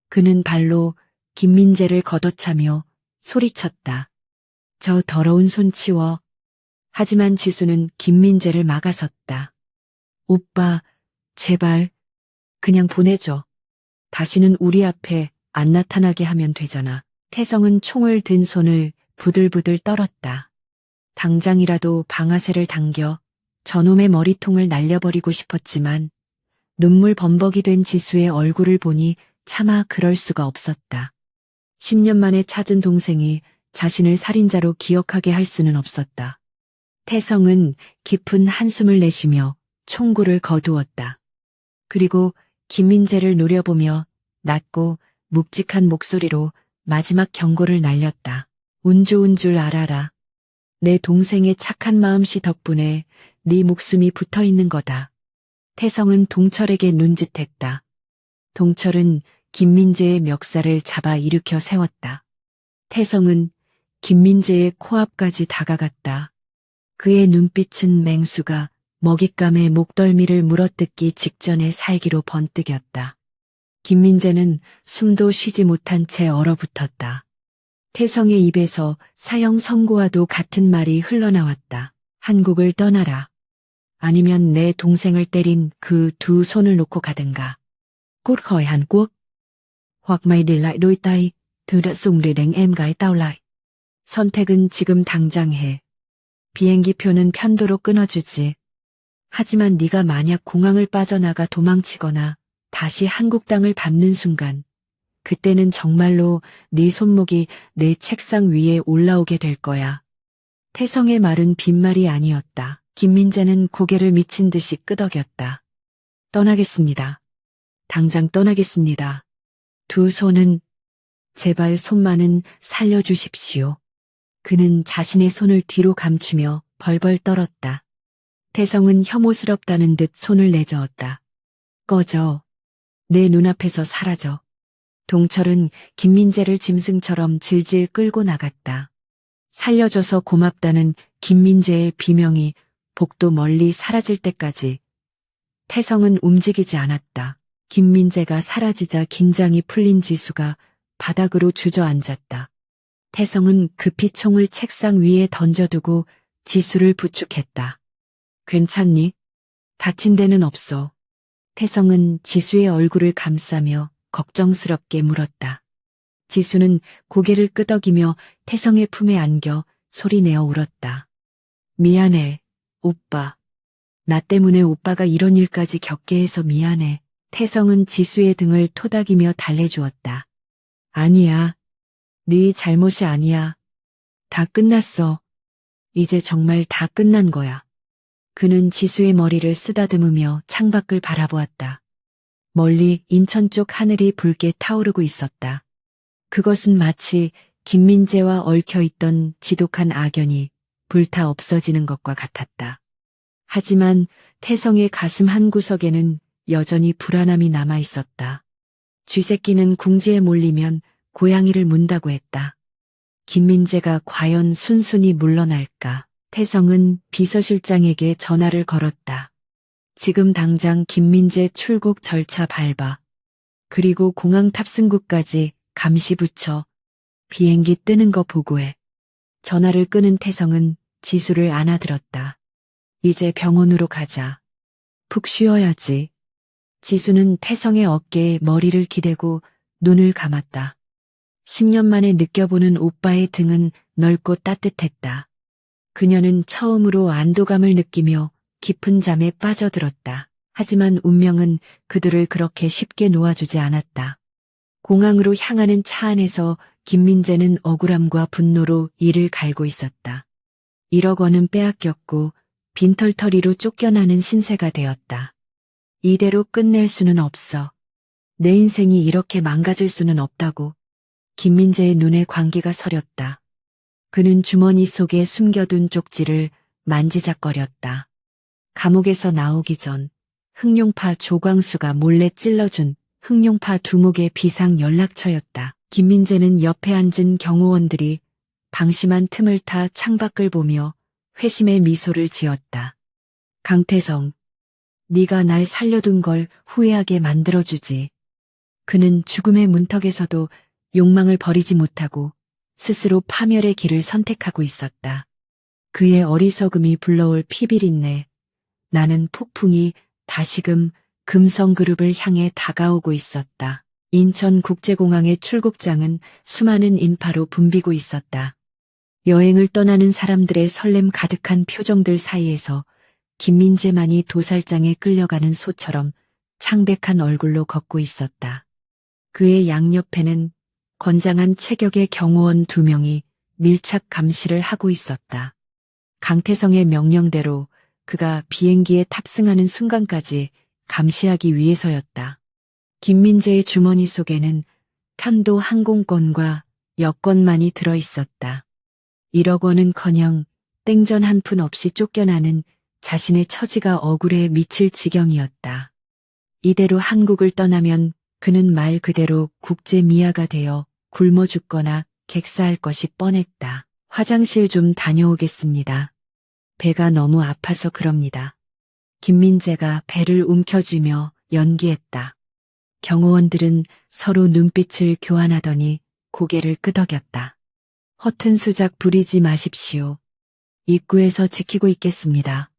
그는 발로 김민재를 걷어차며 소리쳤다. 저 더러운 손 치워. 하지만 지수는 김민재를 막아섰다. 오빠, 제발, 그냥 보내줘. 다시는 우리 앞에 안 나타나게 하면 되잖아. 태성은 총을 든 손을 부들부들 떨었다. 당장이라도 방아쇠를 당겨 저놈의 머리통을 날려버리고 싶었지만 눈물 범벅이 된 지수의 얼굴을 보니 차마 그럴 수가 없었다. 10년 만에 찾은 동생이 자신을 살인자로 기억하게 할 수는 없었다. 태성은 깊은 한숨을 내쉬며 총구를 거두었다. 그리고 김민재를 노려보며 낮고 묵직한 목소리로 마지막 경고를 날렸다. 운 좋은 줄 알아라. 내 동생의 착한 마음씨 덕분에 네 목숨이 붙어 있는 거다. 태성은 동철에게 눈짓했다. 동철은 김민재의 멱살을 잡아 일으켜 세웠다. 태성은 김민재의 코앞까지 다가갔다. 그의 눈빛은 맹수가 먹잇감의 목덜미를 물어뜯기 직전의 살기로 번뜩였다. 김민재는 숨도 쉬지 못한 채 얼어붙었다. 태성의 입에서 사형 선고와도 같은 말이 흘러나왔다. 한국을 떠나라. 아니면 내 동생을 때린 그 두 손을 놓고 가든가. Cút khỏi Hàn Quốc. Hoặc mày để lại đôi tay, thứ đã dùng để đánh em gái tao lại. 선택은 지금 당장 해. 비행기 표는 편도로 끊어주지. 하지만 네가 만약 공항을 빠져나가 도망치거나 다시 한국 땅을 밟는 순간 그때는 정말로 네 손목이 내 책상 위에 올라오게 될 거야. 태성의 말은 빈말이 아니었다. 김민재는 고개를 미친 듯이 끄덕였다. 떠나겠습니다. 당장 떠나겠습니다. 두 손은 제발 손만은 살려주십시오. 그는 자신의 손을 뒤로 감추며 벌벌 떨었다. 태성은 혐오스럽다는 듯 손을 내저었다. 꺼져. 내 눈앞에서 사라져. 동철은 김민재를 짐승처럼 질질 끌고 나갔다. 살려줘서 고맙다는 김민재의 비명이 복도 멀리 사라질 때까지 태성은 움직이지 않았다. 김민재가 사라지자 긴장이 풀린 지수가 바닥으로 주저앉았다. 태성은 급히 총을 책상 위에 던져두고 지수를 부축했다. 괜찮니? 다친 데는 없어. 태성은 지수의 얼굴을 감싸며 걱정스럽게 물었다. 지수는 고개를 끄덕이며 태성의 품에 안겨 소리내어 울었다. 미안해, 오빠. 나 때문에 오빠가 이런 일까지 겪게 해서 미안해. 태성은 지수의 등을 토닥이며 달래주었다. 아니야. 네 잘못이 아니야. 다 끝났어. 이제 정말 다 끝난 거야. 그는 지수의 머리를 쓰다듬으며 창밖을 바라보았다. 멀리 인천 쪽 하늘이 붉게 타오르고 있었다. 그것은 마치 김민재와 얽혀있던 지독한 악연이 불타 없어지는 것과 같았다. 하지만 태성의 가슴 한구석에는 여전히 불안함이 남아있었다. 쥐새끼는 궁지에 몰리면 고양이를 문다고 했다. 김민재가 과연 순순히 물러날까? 태성은 비서실장에게 전화를 걸었다. 지금 당장 김민재 출국 절차 밟아. 그리고 공항 탑승구까지 감시 붙여 비행기 뜨는 거 보고해. 전화를 끊은 태성은 지수를 안아들었다. 이제 병원으로 가자. 푹 쉬어야지. 지수는 태성의 어깨에 머리를 기대고 눈을 감았다. 10년 만에 느껴보는 오빠의 등은 넓고 따뜻했다. 그녀는 처음으로 안도감을 느끼며 깊은 잠에 빠져들었다. 하지만 운명은 그들을 그렇게 쉽게 놓아주지 않았다. 공항으로 향하는 차 안에서 김민재는 억울함과 분노로 이를 갈고 있었다. 1억 원은 빼앗겼고 빈털터리로 쫓겨나는 신세가 되었다. 이대로 끝낼 수는 없어. 내 인생이 이렇게 망가질 수는 없다고. 김민재의 눈에 광기가 서렸다. 그는 주머니 속에 숨겨둔 쪽지를 만지작거렸다. 감옥에서 나오기 전 흑룡파 조광수가 몰래 찔러준 흑룡파 두목의 비상 연락처였다. 김민재는 옆에 앉은 경호원들이 방심한 틈을 타 창밖을 보며 회심의 미소를 지었다. 강태성, 네가 날 살려둔 걸 후회하게 만들어주지. 그는 죽음의 문턱에서도 욕망을 버리지 못하고 스스로 파멸의 길을 선택하고 있었다. 그의 어리석음이 불러올 피비린내. 나는 폭풍이 다시금 금성그룹을 향해 다가오고 있었다. 인천국제공항의 출국장은 수많은 인파로 붐비고 있었다. 여행을 떠나는 사람들의 설렘 가득한 표정들 사이에서 김민재만이 도살장에 끌려가는 소처럼 창백한 얼굴로 걷고 있었다. 그의 양옆에는 건장한 체격의 경호원 2명이 밀착 감시를 하고 있었다. 강태성의 명령대로 그가 비행기에 탑승하는 순간까지 감시하기 위해서였다. 김민재의 주머니 속에는 편도 항공권과 여권만이 들어있었다. 1억 원은커녕 땡전 한 푼 없이 쫓겨나는 자신의 처지가 억울해 미칠 지경이었다. 이대로 한국을 떠나면 그는 말 그대로 국제 미아가 되어 굶어 죽거나 객사할 것이 뻔했다. 화장실 좀 다녀오겠습니다. 배가 너무 아파서 그럽니다. 김민재가 배를 움켜쥐며 연기했다. 경호원들은 서로 눈빛을 교환하더니 고개를 끄덕였다. 허튼 수작 부리지 마십시오. 입구에서 지키고 있겠습니다.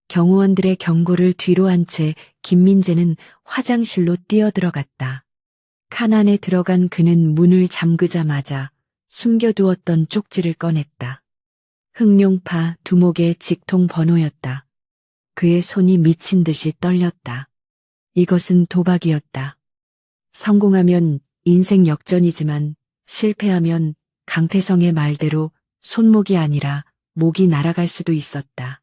경호원들의 경고를 뒤로 한 채 김민재는 화장실로 뛰어들어갔다. 칸 안에 들어간 그는 문을 잠그자마자 숨겨두었던 쪽지를 꺼냈다. 흑룡파 두목의 직통 번호였다. 그의 손이 미친 듯이 떨렸다. 이것은 도박이었다. 성공하면 인생 역전이지만 실패하면 강태성의 말대로 손목이 아니라 목이 날아갈 수도 있었다.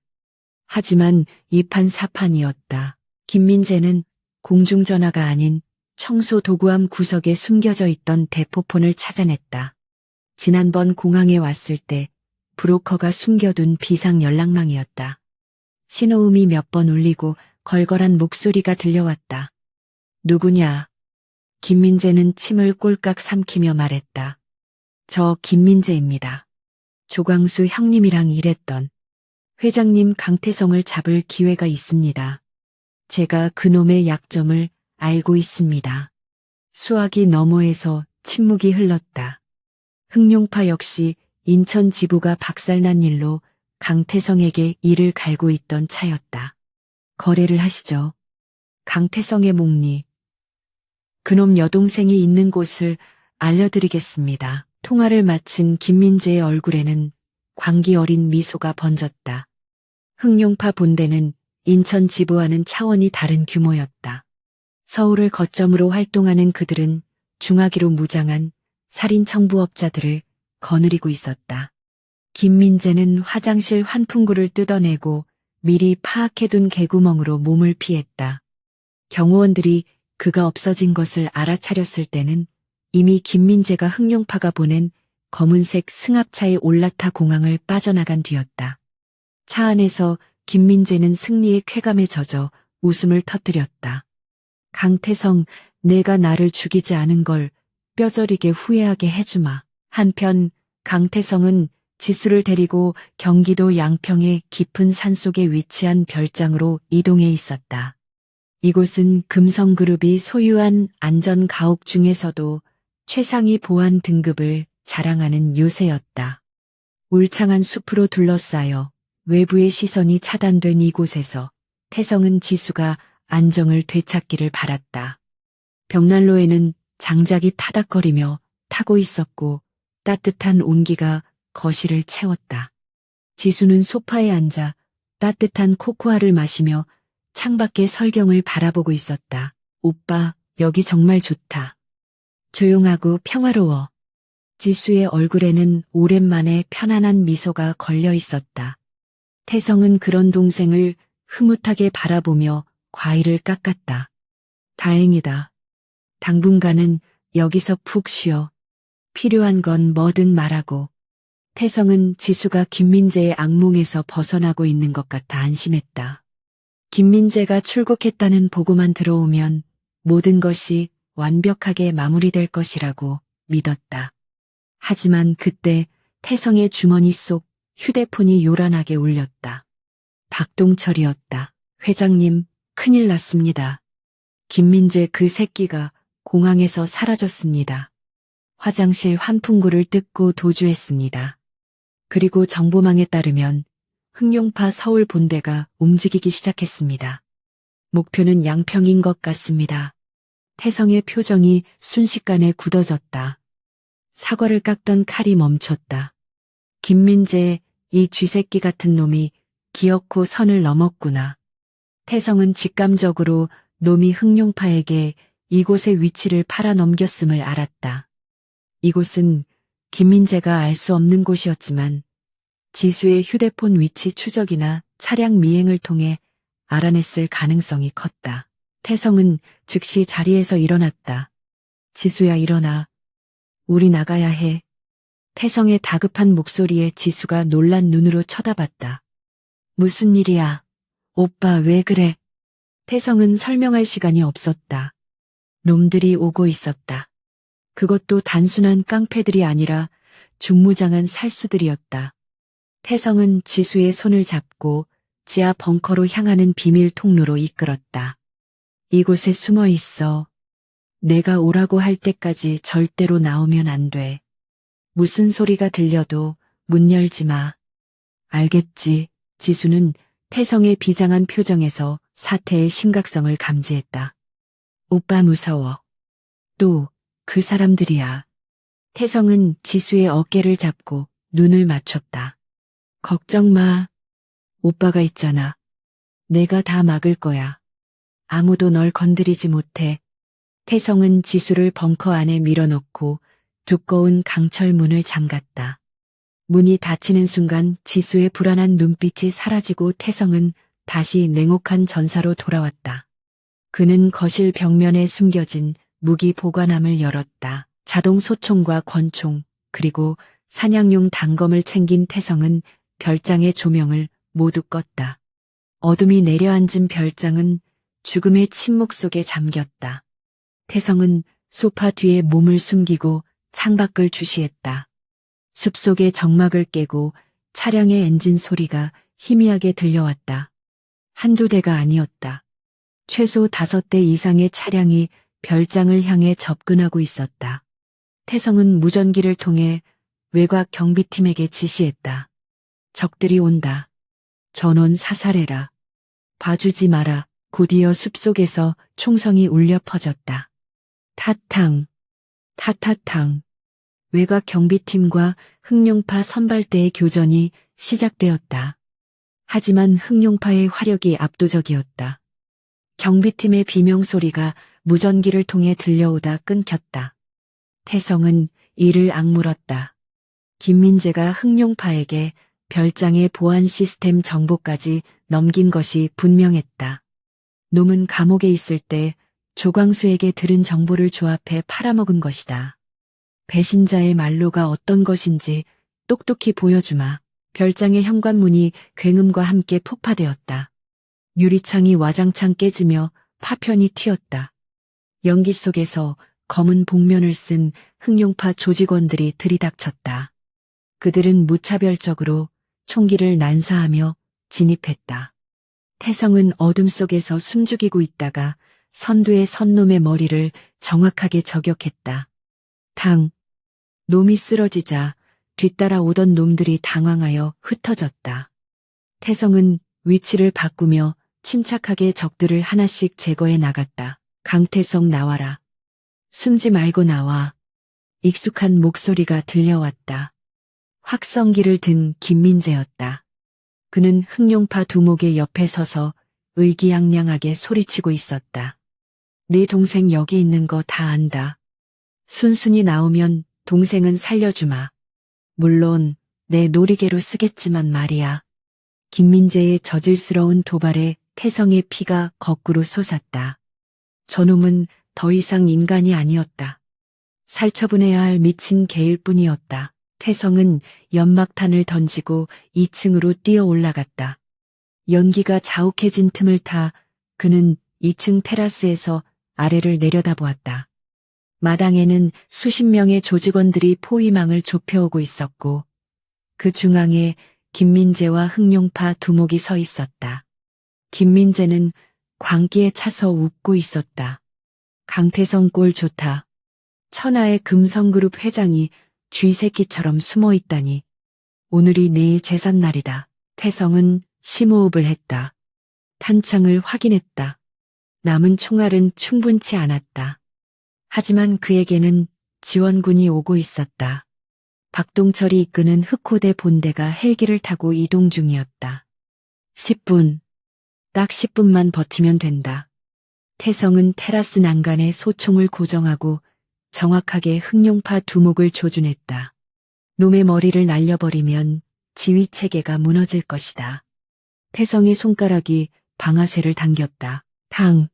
하지만 이판 사판이었다. 김민재는 공중전화가 아닌 청소 도구함 구석에 숨겨져 있던 대포폰을 찾아냈다. 지난번 공항에 왔을 때 브로커가 숨겨둔 비상 연락망이었다. 신호음이 몇 번 울리고 걸걸한 목소리가 들려왔다. 누구냐? 김민재는 침을 꼴깍 삼키며 말했다. 저 김민재입니다. 조광수 형님이랑 일했던 회장님 강태성을 잡을 기회가 있습니다. 제가 그놈의 약점을 알고 있습니다. 수화기 너머에서 침묵이 흘렀다. 흥룡파 역시 인천 지부가 박살난 일로 강태성에게 이를 갈고 있던 차였다. 거래를 하시죠. 강태성의 목리. 그놈 여동생이 있는 곳을 알려드리겠습니다. 통화를 마친 김민재의 얼굴에는 광기 어린 미소가 번졌다. 흥룡파 본대는 인천 지부와는 차원이 다른 규모였다. 서울을 거점으로 활동하는 그들은 중화기로 무장한 살인 청부업자들을 거느리고 있었다. 김민재는 화장실 환풍구를 뜯어내고 미리 파악해둔 개구멍으로 몸을 피했다. 경호원들이 그가 없어진 것을 알아차렸을 때는 이미 김민재가 흥룡파가 보낸 검은색 승합차에 올라타 공항을 빠져나간 뒤였다. 차 안에서 김민재는 승리의 쾌감에 젖어 웃음을 터뜨렸다. 강태성, 내가 나를 죽이지 않은 걸 뼈저리게 후회하게 해주마. 한편 강태성은 지수를 데리고 경기도 양평의 깊은 산속에 위치한 별장으로 이동해 있었다. 이곳은 금성그룹이 소유한 안전가옥 중에서도 최상위 보안 등급을 자랑하는 요새였다. 울창한 숲으로 둘러싸여 외부의 시선이 차단된 이곳에서 태성은 지수가 안정을 되찾기를 바랐다. 벽난로에는 장작이 타닥거리며 타고 있었고 따뜻한 온기가 거실을 채웠다. 지수는 소파에 앉아 따뜻한 코코아를 마시며 창밖의 설경을 바라보고 있었다. 오빠, 여기 정말 좋다. 조용하고 평화로워. 지수의 얼굴에는 오랜만에 편안한 미소가 걸려 있었다. 태성은 그런 동생을 흐뭇하게 바라보며 과일을 깎았다. 다행이다. 당분간은 여기서 푹 쉬어. 필요한 건 뭐든 말하고. 태성은 지수가 김민재의 악몽에서 벗어나고 있는 것 같아 안심했다. 김민재가 출국했다는 보고만 들어오면 모든 것이 완벽하게 마무리될 것이라고 믿었다. 하지만 그때 태성의 주머니 속 휴대폰이 요란하게 울렸다. 박동철이었다. 회장님, 큰일 났습니다. 김민재 그 새끼가 공항에서 사라졌습니다. 화장실 환풍구를 뜯고 도주했습니다. 그리고 정보망에 따르면 흥룡파 서울 본대가 움직이기 시작했습니다. 목표는 양평인 것 같습니다. 태성의 표정이 순식간에 굳어졌다. 사과를 깎던 칼이 멈췄다. 김민재, 이 쥐새끼 같은 놈이 기어코 선을 넘었구나. 태성은 직감적으로 놈이 흥룡파에게 이곳의 위치를 팔아넘겼음을 알았다. 이곳은 김민재가 알 수 없는 곳이었지만 지수의 휴대폰 위치 추적이나 차량 미행을 통해 알아냈을 가능성이 컸다. 태성은 즉시 자리에서 일어났다. 지수야, 일어나. 우리 나가야 해. 태성의 다급한 목소리에 지수가 놀란 눈으로 쳐다봤다. 무슨 일이야? 오빠 왜 그래? 태성은 설명할 시간이 없었다. 놈들이 오고 있었다. 그것도 단순한 깡패들이 아니라 중무장한 살수들이었다. 태성은 지수의 손을 잡고 지하 벙커로 향하는 비밀 통로로 이끌었다. 이곳에 숨어 있어. 내가 오라고 할 때까지 절대로 나오면 안 돼. 무슨 소리가 들려도 문 열지 마. 알겠지. 지수는 태성의 비장한 표정에서 사태의 심각성을 감지했다. 오빠 무서워. 또 그 사람들이야. 태성은 지수의 어깨를 잡고 눈을 맞췄다. 걱정 마. 오빠가 있잖아. 내가 다 막을 거야. 아무도 널 건드리지 못해. 태성은 지수를 벙커 안에 밀어넣고 두꺼운 강철 문을 잠갔다. 문이 닫히는 순간 지수의 불안한 눈빛이 사라지고 태성은 다시 냉혹한 전사로 돌아왔다. 그는 거실 벽면에 숨겨진 무기 보관함을 열었다. 자동 소총과 권총, 그리고 사냥용 단검을 챙긴 태성은 별장의 조명을 모두 껐다. 어둠이 내려앉은 별장은 죽음의 침묵 속에 잠겼다. 태성은 소파 뒤에 몸을 숨기고 창밖을 주시했다. 숲속의 정막을 깨고 차량의 엔진 소리가 희미하게 들려왔다. 한두 대가 아니었다. 최소 5대 이상의 차량이 별장을 향해 접근하고 있었다. 태성은 무전기를 통해 외곽 경비팀에게 지시했다. 적들이 온다. 전원 사살해라. 봐주지 마라. 곧이어 숲속에서 총성이 울려 퍼졌다. 타탕, 타타탕. 외곽 경비팀과 흑룡파 선발대의 교전이 시작되었다. 하지만 흑룡파의 화력이 압도적이었다. 경비팀의 비명소리가 무전기를 통해 들려오다 끊겼다. 태성은 이를 악물었다. 김민재가 흑룡파에게 별장의 보안 시스템 정보까지 넘긴 것이 분명했다. 놈은 감옥에 있을 때 조광수에게 들은 정보를 조합해 팔아먹은 것이다. 배신자의 말로가 어떤 것인지 똑똑히 보여주마. 별장의 현관문이 굉음과 함께 폭파되었다. 유리창이 와장창 깨지며 파편이 튀었다. 연기 속에서 검은 복면을 쓴 흑룡파 조직원들이 들이닥쳤다. 그들은 무차별적으로 총기를 난사하며 진입했다. 태성은 어둠 속에서 숨죽이고 있다가 선두의 선놈의 머리를 정확하게 저격했다. 당! 놈이 쓰러지자 뒤따라 오던 놈들이 당황하여 흩어졌다. 태성은 위치를 바꾸며 침착하게 적들을 하나씩 제거해 나갔다. 강태성 나와라. 숨지 말고 나와. 익숙한 목소리가 들려왔다. 확성기를 든 김민재였다. 그는 흑룡파 두목의 옆에 서서 의기양양하게 소리치고 있었다. 네 동생 여기 있는 거 다 안다. 순순히 나오면 동생은 살려주마. 물론 내 놀이개로 쓰겠지만 말이야. 김민재의 저질스러운 도발에 태성의 피가 거꾸로 솟았다. 저놈은 더 이상 인간이 아니었다. 살처분해야 할 미친 개일 뿐이었다. 태성은 연막탄을 던지고 2층으로 뛰어 올라갔다. 연기가 자욱해진 틈을 타 그는 2층 테라스에서 아래를 내려다보았다. 마당에는 수십 명의 조직원들이 포위망을 좁혀오고 있었고 그 중앙에 김민재와 흑룡파 두목이 서 있었다. 김민재는 광기에 차서 웃고 있었다. 강태성 꼴 좋다. 천하의 금성그룹 회장이 쥐새끼처럼 숨어 있다니. 오늘이 내일 제삿날이다. 태성은 심호흡을 했다. 탄창을 확인했다. 남은 총알은 충분치 않았다. 하지만 그에게는 지원군이 오고 있었다. 박동철이 이끄는 흑호대 본대가 헬기를 타고 이동 중이었다. 10분. 딱 10분만 버티면 된다. 태성은 테라스 난간에 소총을 고정하고 정확하게 흑룡파 두목을 조준했다. 놈의 머리를 날려버리면 지휘체계가 무너질 것이다. 태성의 손가락이 방아쇠를 당겼다. 탕!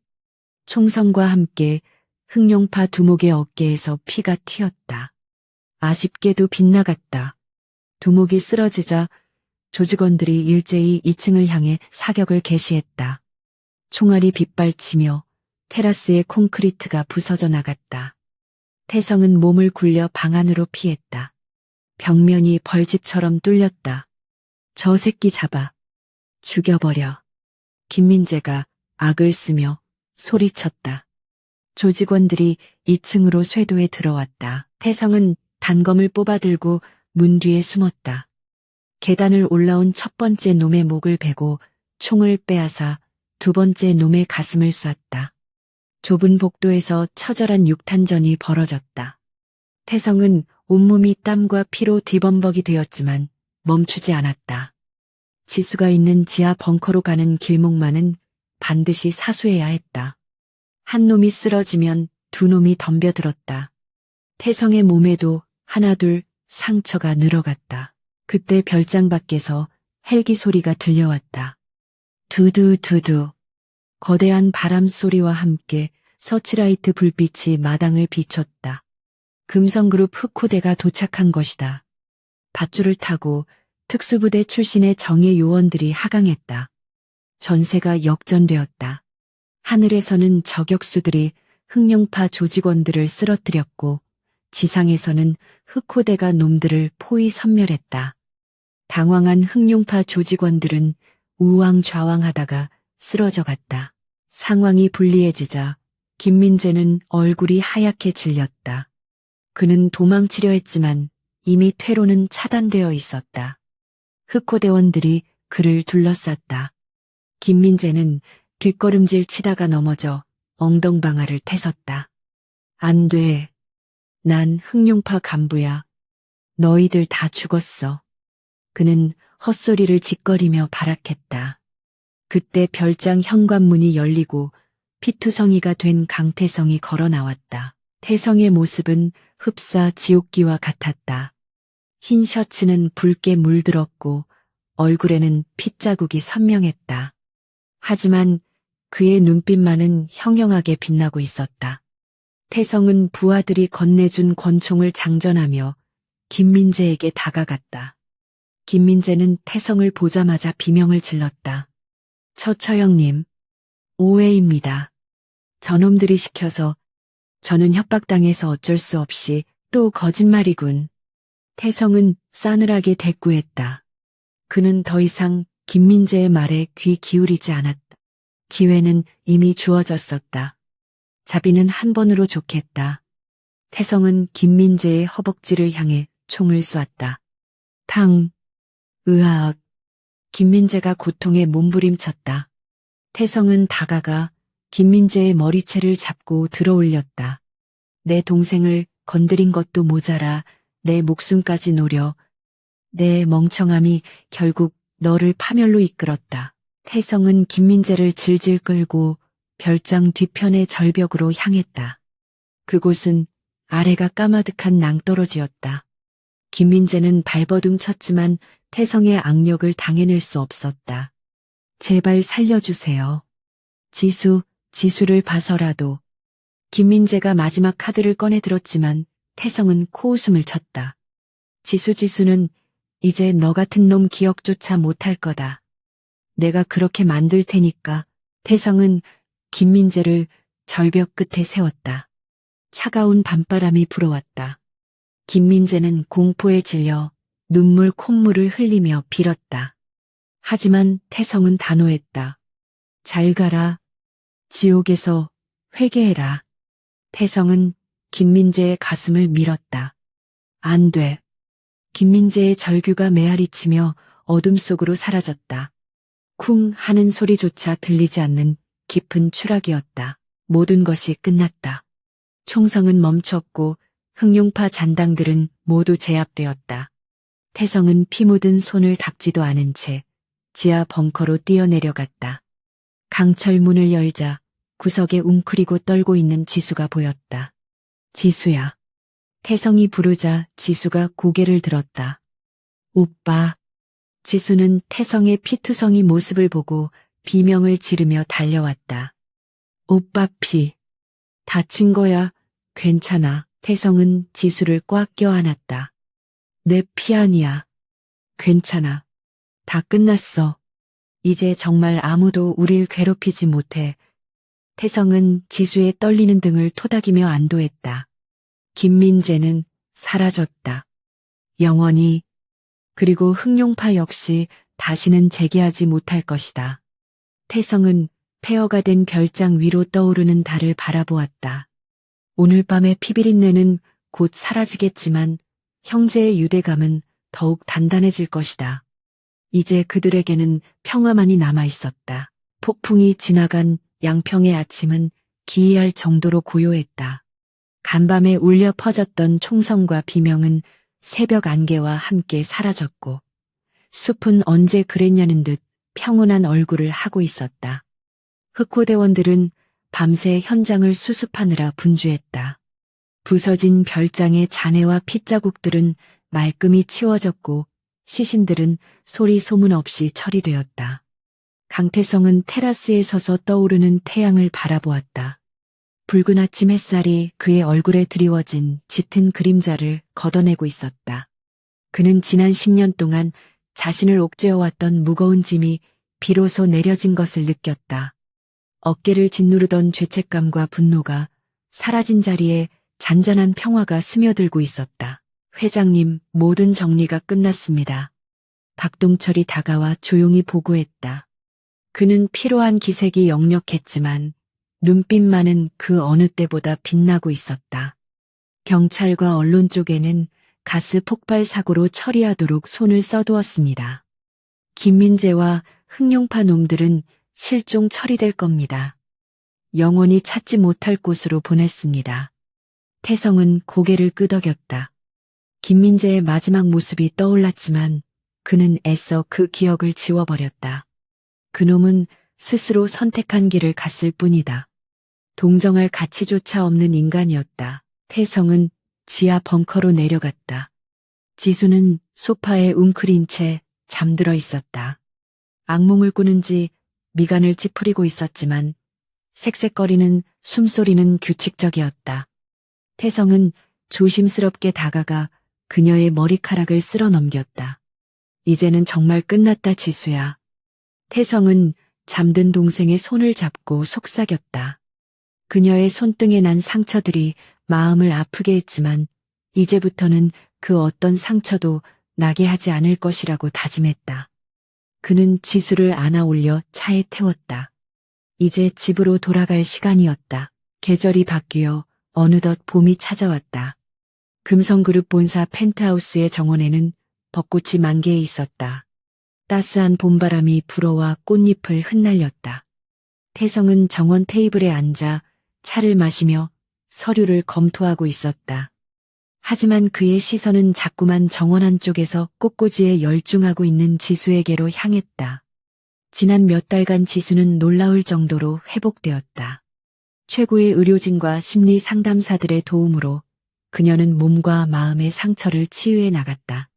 총성과 함께 흑룡파 두목의 어깨에서 피가 튀었다. 아쉽게도 빗나갔다. 두목이 쓰러지자 조직원들이 일제히 2층을 향해 사격을 개시했다. 총알이 빗발치며 테라스의 콘크리트가 부서져 나갔다. 태성은 몸을 굴려 방 안으로 피했다. 벽면이 벌집처럼 뚫렸다. 저 새끼 잡아. 죽여버려. 김민재가 악을 쓰며 소리쳤다. 조직원들이 2층으로 쇄도에 들어왔다. 태성은 단검을 뽑아들고 문 뒤에 숨었다. 계단을 올라온 첫 번째 놈의 목을 베고 총을 빼앗아 두 번째 놈의 가슴을 쐈다. 좁은 복도에서 처절한 육탄전이 벌어졌다. 태성은 온몸이 땀과 피로 뒤범벅이 되었지만 멈추지 않았다. 지수가 있는 지하 벙커로 가는 길목만은 반드시 사수해야 했다. 한 놈이 쓰러지면 두 놈이 덤벼들었다. 태성의 몸에도 하나둘 상처가 늘어갔다. 그때 별장 밖에서 헬기 소리가 들려왔다. 두두두두. 거대한 바람 소리와 함께 서치라이트 불빛이 마당을 비췄다. 금성그룹 흑호대가 도착한 것이다. 밧줄을 타고 특수부대 출신의 정예 요원들이 하강했다. 전세가 역전되었다. 하늘에서는 저격수들이 흑룡파 조직원들을 쓰러뜨렸고 지상에서는 흑호대가 놈들을 포위 섬멸했다. 당황한 흑룡파 조직원들은 우왕좌왕하다가 쓰러져 갔다. 상황이 불리해지자 김민재는 얼굴이 하얗게 질렸다. 그는 도망치려 했지만 이미 퇴로는 차단되어 있었다. 흑호대원들이 그를 둘러쌌다. 김민재는 뒷걸음질 치다가 넘어져 엉덩방아를 태섰다. 안 돼. 난 흑룡파 간부야. 너희들 다 죽었어. 그는 헛소리를 짓거리며 발악했다. 그때 별장 현관문이 열리고 피투성이가 된 강태성이 걸어 나왔다. 태성의 모습은 흡사 지옥기와 같았다. 흰 셔츠는 붉게 물들었고 얼굴에는 핏자국이 선명했다. 하지만 그의 눈빛만은 형형하게 빛나고 있었다. 태성은 부하들이 건네준 권총을 장전하며 김민재에게 다가갔다. 김민재는 태성을 보자마자 비명을 질렀다. 처처형님, 오해입니다. 저놈들이 시켜서 저는 협박당해서 어쩔 수 없이 또 거짓말이군. 태성은 싸늘하게 대꾸했다. 그는 더 이상 김민재의 말에 귀 기울이지 않았다. 기회는 이미 주어졌었다. 자비는 한 번으로 좋겠다. 태성은 김민재의 허벅지를 향해 총을 쏘았다. 탕, 으악. 김민재가 고통에 몸부림쳤다. 태성은 다가가 김민재의 머리채를 잡고 들어올렸다. 내 동생을 건드린 것도 모자라 내 목숨까지 노려. 내 멍청함이 결국 너를 파멸로 이끌었다. 태성은 김민재를 질질 끌고 별장 뒤편의 절벽으로 향했다. 그곳은 아래가 까마득한 낭떠러지였다. 김민재는 발버둥 쳤지만 태성의 악력을 당해낼 수 없었다. 제발 살려주세요. 지수를 봐서라도. 김민재가 마지막 카드를 꺼내 들었지만 태성은 코웃음을 쳤다. 지수는 이제 너 같은 놈 기억조차 못할 거다. 내가 그렇게 만들 테니까. 태성은 김민재를 절벽 끝에 세웠다. 차가운 밤바람이 불어왔다. 김민재는 공포에 질려 눈물 콧물을 흘리며 빌었다. 하지만 태성은 단호했다. 잘 가라. 지옥에서 회개해라. 태성은 김민재의 가슴을 밀었다. 안 돼. 김민재의 절규가 메아리치며 어둠 속으로 사라졌다. 쿵 하는 소리조차 들리지 않는 깊은 추락이었다. 모든 것이 끝났다. 총성은 멈췄고 흑룡파 잔당들은 모두 제압되었다. 태성은 피 묻은 손을 닦지도 않은 채 지하 벙커로 뛰어내려갔다. 강철 문을 열자 구석에 웅크리고 떨고 있는 지수가 보였다. 지수야. 태성이 부르자 지수가 고개를 들었다. 오빠. 지수는 태성의 피투성이 모습을 보고 비명을 지르며 달려왔다. 오빠 피. 다친 거야. 괜찮아. 태성은 지수를 꽉 껴안았다. 내 피 아니야. 괜찮아. 다 끝났어. 이제 정말 아무도 우릴 괴롭히지 못해. 태성은 지수의 떨리는 등을 토닥이며 안도했다. 김민재는 사라졌다. 영원히. 그리고 흑룡파 역시 다시는 재개하지 못할 것이다. 태성은 폐허가 된 별장 위로 떠오르는 달을 바라보았다. 오늘 밤의 피비린내는 곧 사라지겠지만 형제의 유대감은 더욱 단단해질 것이다. 이제 그들에게는 평화만이 남아 있었다. 폭풍이 지나간 양평의 아침은 기이할 정도로 고요했다. 간밤에 울려 퍼졌던 총성과 비명은 새벽 안개와 함께 사라졌고 숲은 언제 그랬냐는 듯 평온한 얼굴을 하고 있었다. 흑호대원들은 밤새 현장을 수습하느라 분주했다. 부서진 별장의 잔해와 핏자국들은 말끔히 치워졌고 시신들은 소리 소문 없이 처리되었다. 강태성은 테라스에 서서 떠오르는 태양을 바라보았다. 붉은 아침 햇살이 그의 얼굴에 드리워진 짙은 그림자를 걷어내고 있었다. 그는 지난 10년 동안 자신을 옥죄어왔던 무거운 짐이 비로소 내려진 것을 느꼈다. 어깨를 짓누르던 죄책감과 분노가 사라진 자리에 잔잔한 평화가 스며들고 있었다. 회장님, 모든 정리가 끝났습니다. 박동철이 다가와 조용히 보고했다. 그는 피로한 기색이 역력했지만 눈빛만은 그 어느 때보다 빛나고 있었다. 경찰과 언론 쪽에는 가스 폭발 사고로 처리하도록 손을 써두었습니다. 김민재와 흑룡파 놈들은 실종 처리될 겁니다. 영원히 찾지 못할 곳으로 보냈습니다. 태성은 고개를 끄덕였다. 김민재의 마지막 모습이 떠올랐지만 그는 애써 그 기억을 지워버렸다. 그놈은 스스로 선택한 길을 갔을 뿐이다. 동정할 가치조차 없는 인간이었다. 태성은 지하 벙커로 내려갔다. 지수는 소파에 웅크린 채 잠들어 있었다. 악몽을 꾸는지 미간을 찌푸리고 있었지만 색색거리는 숨소리는 규칙적이었다. 태성은 조심스럽게 다가가 그녀의 머리카락을 쓸어 넘겼다. 이제는 정말 끝났다, 지수야. 태성은 잠든 동생의 손을 잡고 속삭였다. 그녀의 손등에 난 상처들이 마음을 아프게 했지만 이제부터는 그 어떤 상처도 나게 하지 않을 것이라고 다짐했다. 그는 지수를 안아 올려 차에 태웠다. 이제 집으로 돌아갈 시간이었다. 계절이 바뀌어 어느덧 봄이 찾아왔다. 금성그룹 본사 펜트하우스의 정원에는 벚꽃이 만개해 있었다. 따스한 봄바람이 불어와 꽃잎을 흩날렸다. 태성은 정원 테이블에 앉아 차를 마시며 서류를 검토하고 있었다. 하지만 그의 시선은 자꾸만 정원 한쪽에서 꽃꽂이에 열중하고 있는 지수에게로 향했다. 지난 몇 달간 지수는 놀라울 정도로 회복되었다. 최고의 의료진과 심리 상담사들의 도움으로 그녀는 몸과 마음의 상처를 치유해 나갔다.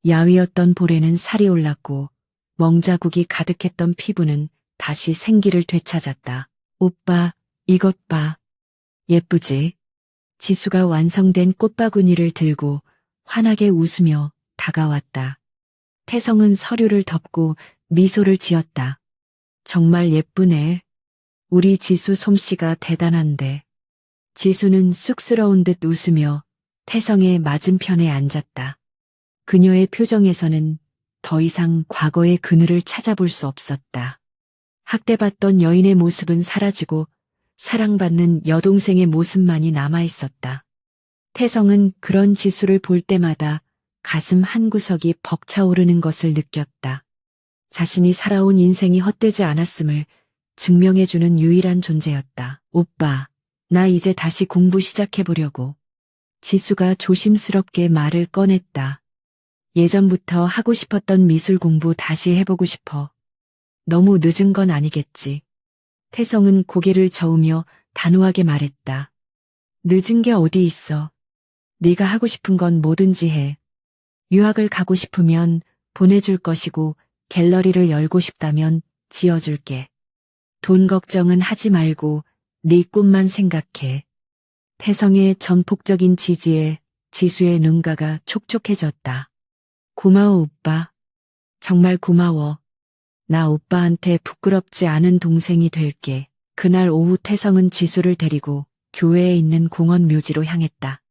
야위었던 볼에는 살이 올랐고 멍자국이 가득했던 피부는 다시 생기를 되찾았다. 오빠, 이것 봐. 예쁘지? 지수가 완성된 꽃바구니를 들고 환하게 웃으며 다가왔다. 태성은 서류를 덮고 미소를 지었다. 정말 예쁘네. 우리 지수 솜씨가 대단한데. 지수는 쑥스러운 듯 웃으며 태성의 맞은편에 앉았다. 그녀의 표정에서는 더 이상 과거의 그늘을 찾아볼 수 없었다. 학대받던 여인의 모습은 사라지고 사랑받는 여동생의 모습만이 남아있었다. 태성은 그런 지수를 볼 때마다 가슴 한구석이 벅차오르는 것을 느꼈다. 자신이 살아온 인생이 헛되지 않았음을 증명해주는 유일한 존재였다. 오빠, 나 이제 다시 공부 시작해보려고. 지수가 조심스럽게 말을 꺼냈다. 예전부터 하고 싶었던 미술 공부 다시 해보고 싶어. 너무 늦은 건 아니겠지. 태성은 고개를 저으며 단호하게 말했다. 늦은 게 어디 있어. 네가 하고 싶은 건 뭐든지 해. 유학을 가고 싶으면 보내줄 것이고 갤러리를 열고 싶다면 지어줄게. 돈 걱정은 하지 말고 네 꿈만 생각해. 태성의 전폭적인 지지에 지수의 눈가가 촉촉해졌다. 고마워, 오빠. 정말 고마워. 나 오빠한테 부끄럽지 않은 동생이 될게. 그날 오후 태성은 지수를 데리고 교회에 있는 공원 묘지로 향했다.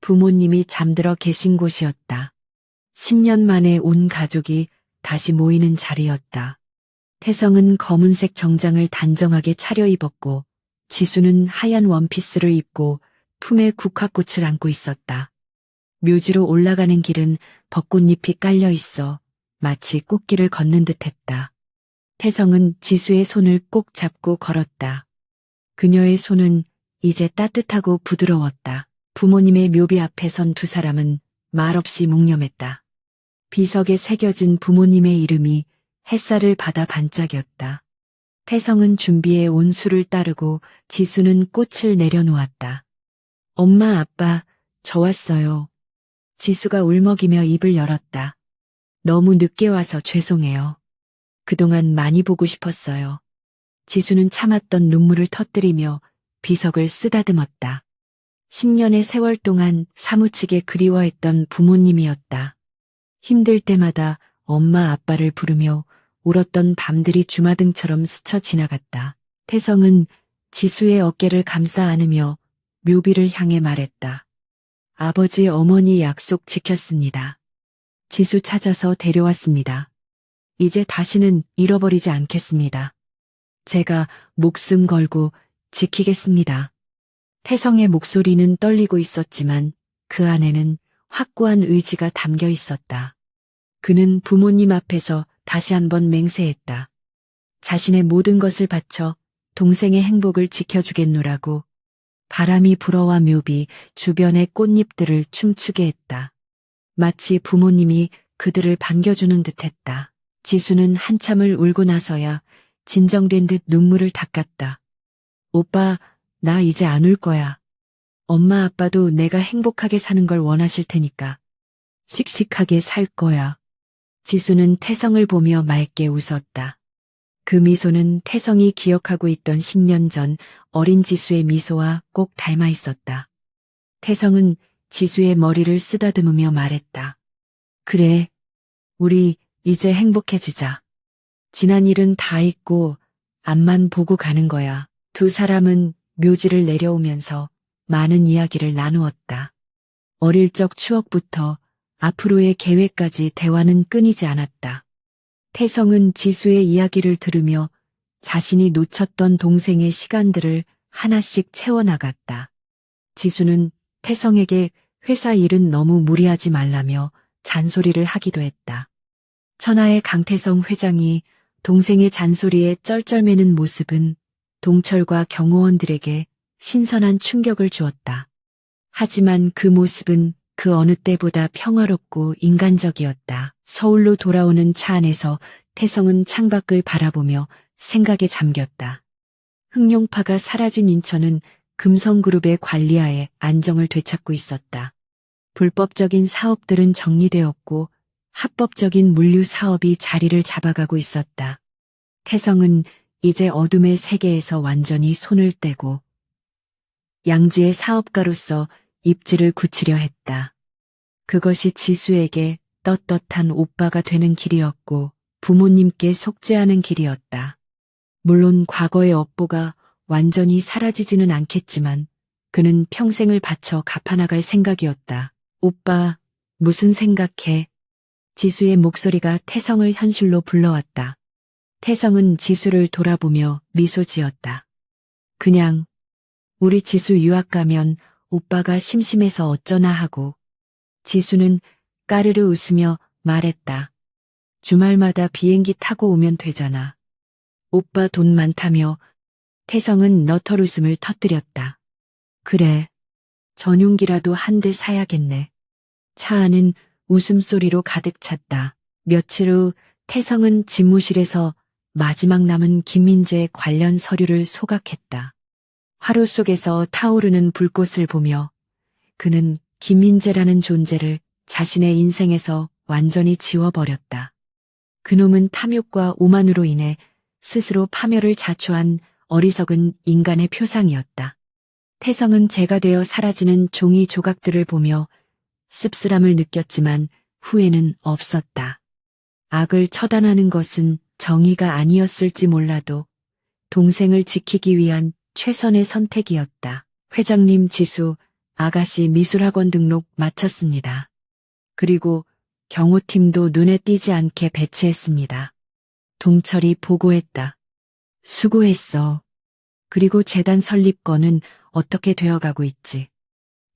부모님이 잠들어 계신 곳이었다. 10년 만에 온 가족이 다시 모이는 자리였다. 태성은 검은색 정장을 단정하게 차려입었고 지수는 하얀 원피스를 입고 품에 국화꽃을 안고 있었다. 묘지로 올라가는 길은 벚꽃잎이 깔려 있어 마치 꽃길을 걷는 듯했다. 태성은 지수의 손을 꼭 잡고 걸었다. 그녀의 손은 이제 따뜻하고 부드러웠다. 부모님의 묘비 앞에 선 두 사람은 말없이 묵념했다. 비석에 새겨진 부모님의 이름이 햇살을 받아 반짝였다. 태성은 준비해 온 술을 따르고 지수는 꽃을 내려놓았다. 엄마, 아빠, 저 왔어요. 지수가 울먹이며 입을 열었다. 너무 늦게 와서 죄송해요. 그동안 많이 보고 싶었어요. 지수는 참았던 눈물을 터뜨리며 비석을 쓰다듬었다. 10년의 세월 동안 사무치게 그리워했던 부모님이었다. 힘들 때마다 엄마 아빠를 부르며 울었던 밤들이 주마등처럼 스쳐 지나갔다. 태성은 지수의 어깨를 감싸 안으며 묘비를 향해 말했다. 아버지 어머니 약속 지켰습니다. 지수 찾아서 데려왔습니다. 이제 다시는 잃어버리지 않겠습니다. 제가 목숨 걸고 지키겠습니다. 태성의 목소리는 떨리고 있었지만 그 안에는 확고한 의지가 담겨 있었다. 그는 부모님 앞에서 다시 한번 맹세했다. 자신의 모든 것을 바쳐 동생의 행복을 지켜주겠노라고. 바람이 불어와 묘비 주변의 꽃잎들을 춤추게 했다. 마치 부모님이 그들을 반겨주는 듯했다. 지수는 한참을 울고 나서야 진정된 듯 눈물을 닦았다. 오빠, 나 이제 안 울 거야. 엄마 아빠도 내가 행복하게 사는 걸 원하실 테니까. 씩씩하게 살 거야. 지수는 태성을 보며 맑게 웃었다. 그 미소는 태성이 기억하고 있던 10년 전 어린 지수의 미소와 꼭 닮아 있었다. 태성은 지수의 머리를 쓰다듬으며 말했다. 그래, 우리 이제 행복해지자. 지난 일은 다 잊고 앞만 보고 가는 거야. 두 사람은 묘지를 내려오면서 많은 이야기를 나누었다. 어릴 적 추억부터 앞으로의 계획까지 대화는 끊이지 않았다. 태성은 지수의 이야기를 들으며 자신이 놓쳤던 동생의 시간들을 하나씩 채워나갔다. 지수는 태성에게 회사 일은 너무 무리하지 말라며 잔소리를 하기도 했다. 천하의 강태성 회장이 동생의 잔소리에 쩔쩔매는 모습은 동철과 경호원들에게 신선한 충격을 주었다. 하지만 그 모습은 그 어느 때보다 평화롭고 인간적이었다. 서울로 돌아오는 차 안에서 태성은 창밖을 바라보며 생각에 잠겼다. 흑룡파가 사라진 인천은 금성그룹의 관리하에 안정을 되찾고 있었다. 불법적인 사업들은 정리되었고 합법적인 물류 사업이 자리를 잡아가고 있었다. 태성은 이제 어둠의 세계에서 완전히 손을 떼고 양지의 사업가로서 입지를 굳히려 했다. 그것이 지수에게 떳떳한 오빠가 되는 길이었고 부모님께 속죄하는 길이었다. 물론 과거의 업보가 완전히 사라지지는 않겠지만 그는 평생을 바쳐 갚아나갈 생각이었다. 오빠, 무슨 생각해? 지수의 목소리가 태성을 현실로 불러왔다. 태성은 지수를 돌아보며 미소 지었다. 그냥 우리 지수 유학 가면 오빠가 심심해서 어쩌나 하고. 지수는 까르르 웃으며 말했다. 주말마다 비행기 타고 오면 되잖아. 오빠 돈 많다며. 태성은 너털 웃음을 터뜨렸다. 그래, 전용기라도 한 대 사야겠네. 차 안은 웃음소리로 가득 찼다. 며칠 후 태성은 집무실에서 마지막 남은 김민재 관련 서류를 소각했다. 화로 속에서 타오르는 불꽃을 보며 그는 김민재라는 존재를 자신의 인생에서 완전히 지워버렸다. 그놈은 탐욕과 오만으로 인해 스스로 파멸을 자초한 어리석은 인간의 표상이었다. 태성은 재가 되어 사라지는 종이 조각들을 보며 씁쓸함을 느꼈지만 후회는 없었다. 악을 처단하는 것은 정의가 아니었을지 몰라도 동생을 지키기 위한 최선의 선택이었다. 회장님 지수, 아가씨 미술학원 등록 마쳤습니다. 그리고 경호팀도 눈에 띄지 않게 배치했습니다. 동철이 보고했다. 수고했어. 그리고 재단 설립건은 어떻게 되어가고 있지?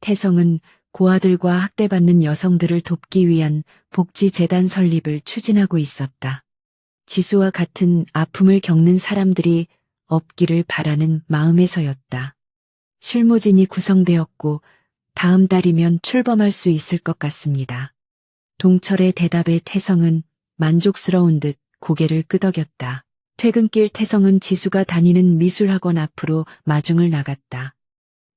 태성은 고아들과 학대받는 여성들을 돕기 위한 복지재단 설립을 추진하고 있었다. 지수와 같은 아픔을 겪는 사람들이 없기를 바라는 마음에서였다. 실무진이 구성되었고 다음 달이면 출범할 수 있을 것 같습니다. 동철의 대답에 태성은 만족스러운 듯 고개를 끄덕였다. 퇴근길 태성은 지수가 다니는 미술학원 앞으로 마중을 나갔다.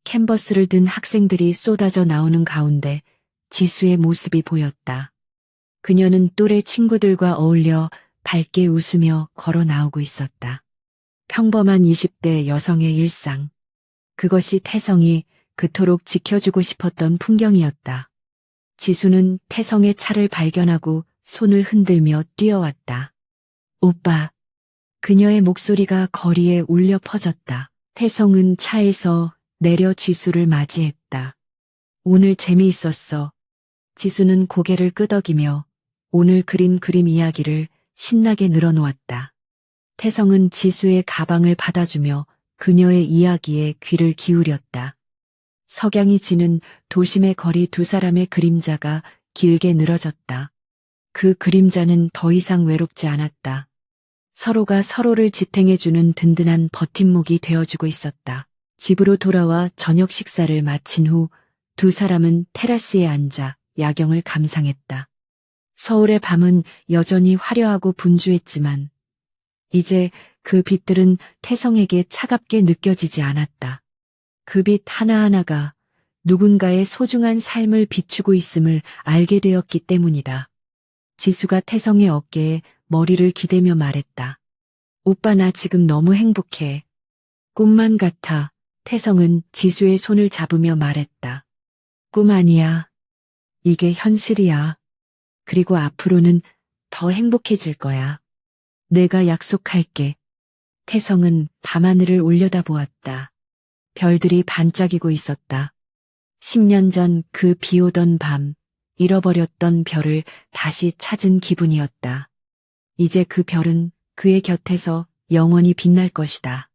캔버스를 든 학생들이 쏟아져 나오는 가운데 지수의 모습이 보였다. 그녀는 또래 친구들과 어울려 밝게 웃으며 걸어 나오고 있었다. 평범한 20대 여성의 일상. 그것이 태성이 그토록 지켜주고 싶었던 풍경이었다. 지수는 태성의 차를 발견하고 손을 흔들며 뛰어왔다. 오빠. 그녀의 목소리가 거리에 울려 퍼졌다. 태성은 차에서 내려 지수를 맞이했다. 오늘 재미있었어. 지수는 고개를 끄덕이며 오늘 그린 그림 이야기를 신나게 늘어놓았다. 태성은 지수의 가방을 받아주며 그녀의 이야기에 귀를 기울였다. 석양이 지는 도심의 거리 두 사람의 그림자가 길게 늘어졌다. 그 그림자는 더 이상 외롭지 않았다. 서로가 서로를 지탱해주는 든든한 버팀목이 되어주고 있었다. 집으로 돌아와 저녁 식사를 마친 후 두 사람은 테라스에 앉아 야경을 감상했다. 서울의 밤은 여전히 화려하고 분주했지만 이제 그 빛들은 태성에게 차갑게 느껴지지 않았다. 그 빛 하나하나가 누군가의 소중한 삶을 비추고 있음을 알게 되었기 때문이다. 지수가 태성의 어깨에 머리를 기대며 말했다. 오빠 나 지금 너무 행복해. 꿈만 같아. 태성은 지수의 손을 잡으며 말했다. 꿈 아니야. 이게 현실이야. 그리고 앞으로는 더 행복해질 거야. 내가 약속할게. 태성은 밤하늘을 올려다보았다. 별들이 반짝이고 있었다. 10년 전 그 비오던 밤, 잃어버렸던 별을 다시 찾은 기분이었다. 이제 그 별은 그의 곁에서 영원히 빛날 것이다.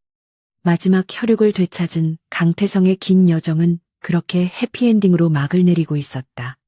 마지막 혈육을 되찾은 강태성의 긴 여정은 그렇게 해피엔딩으로 막을 내리고 있었다.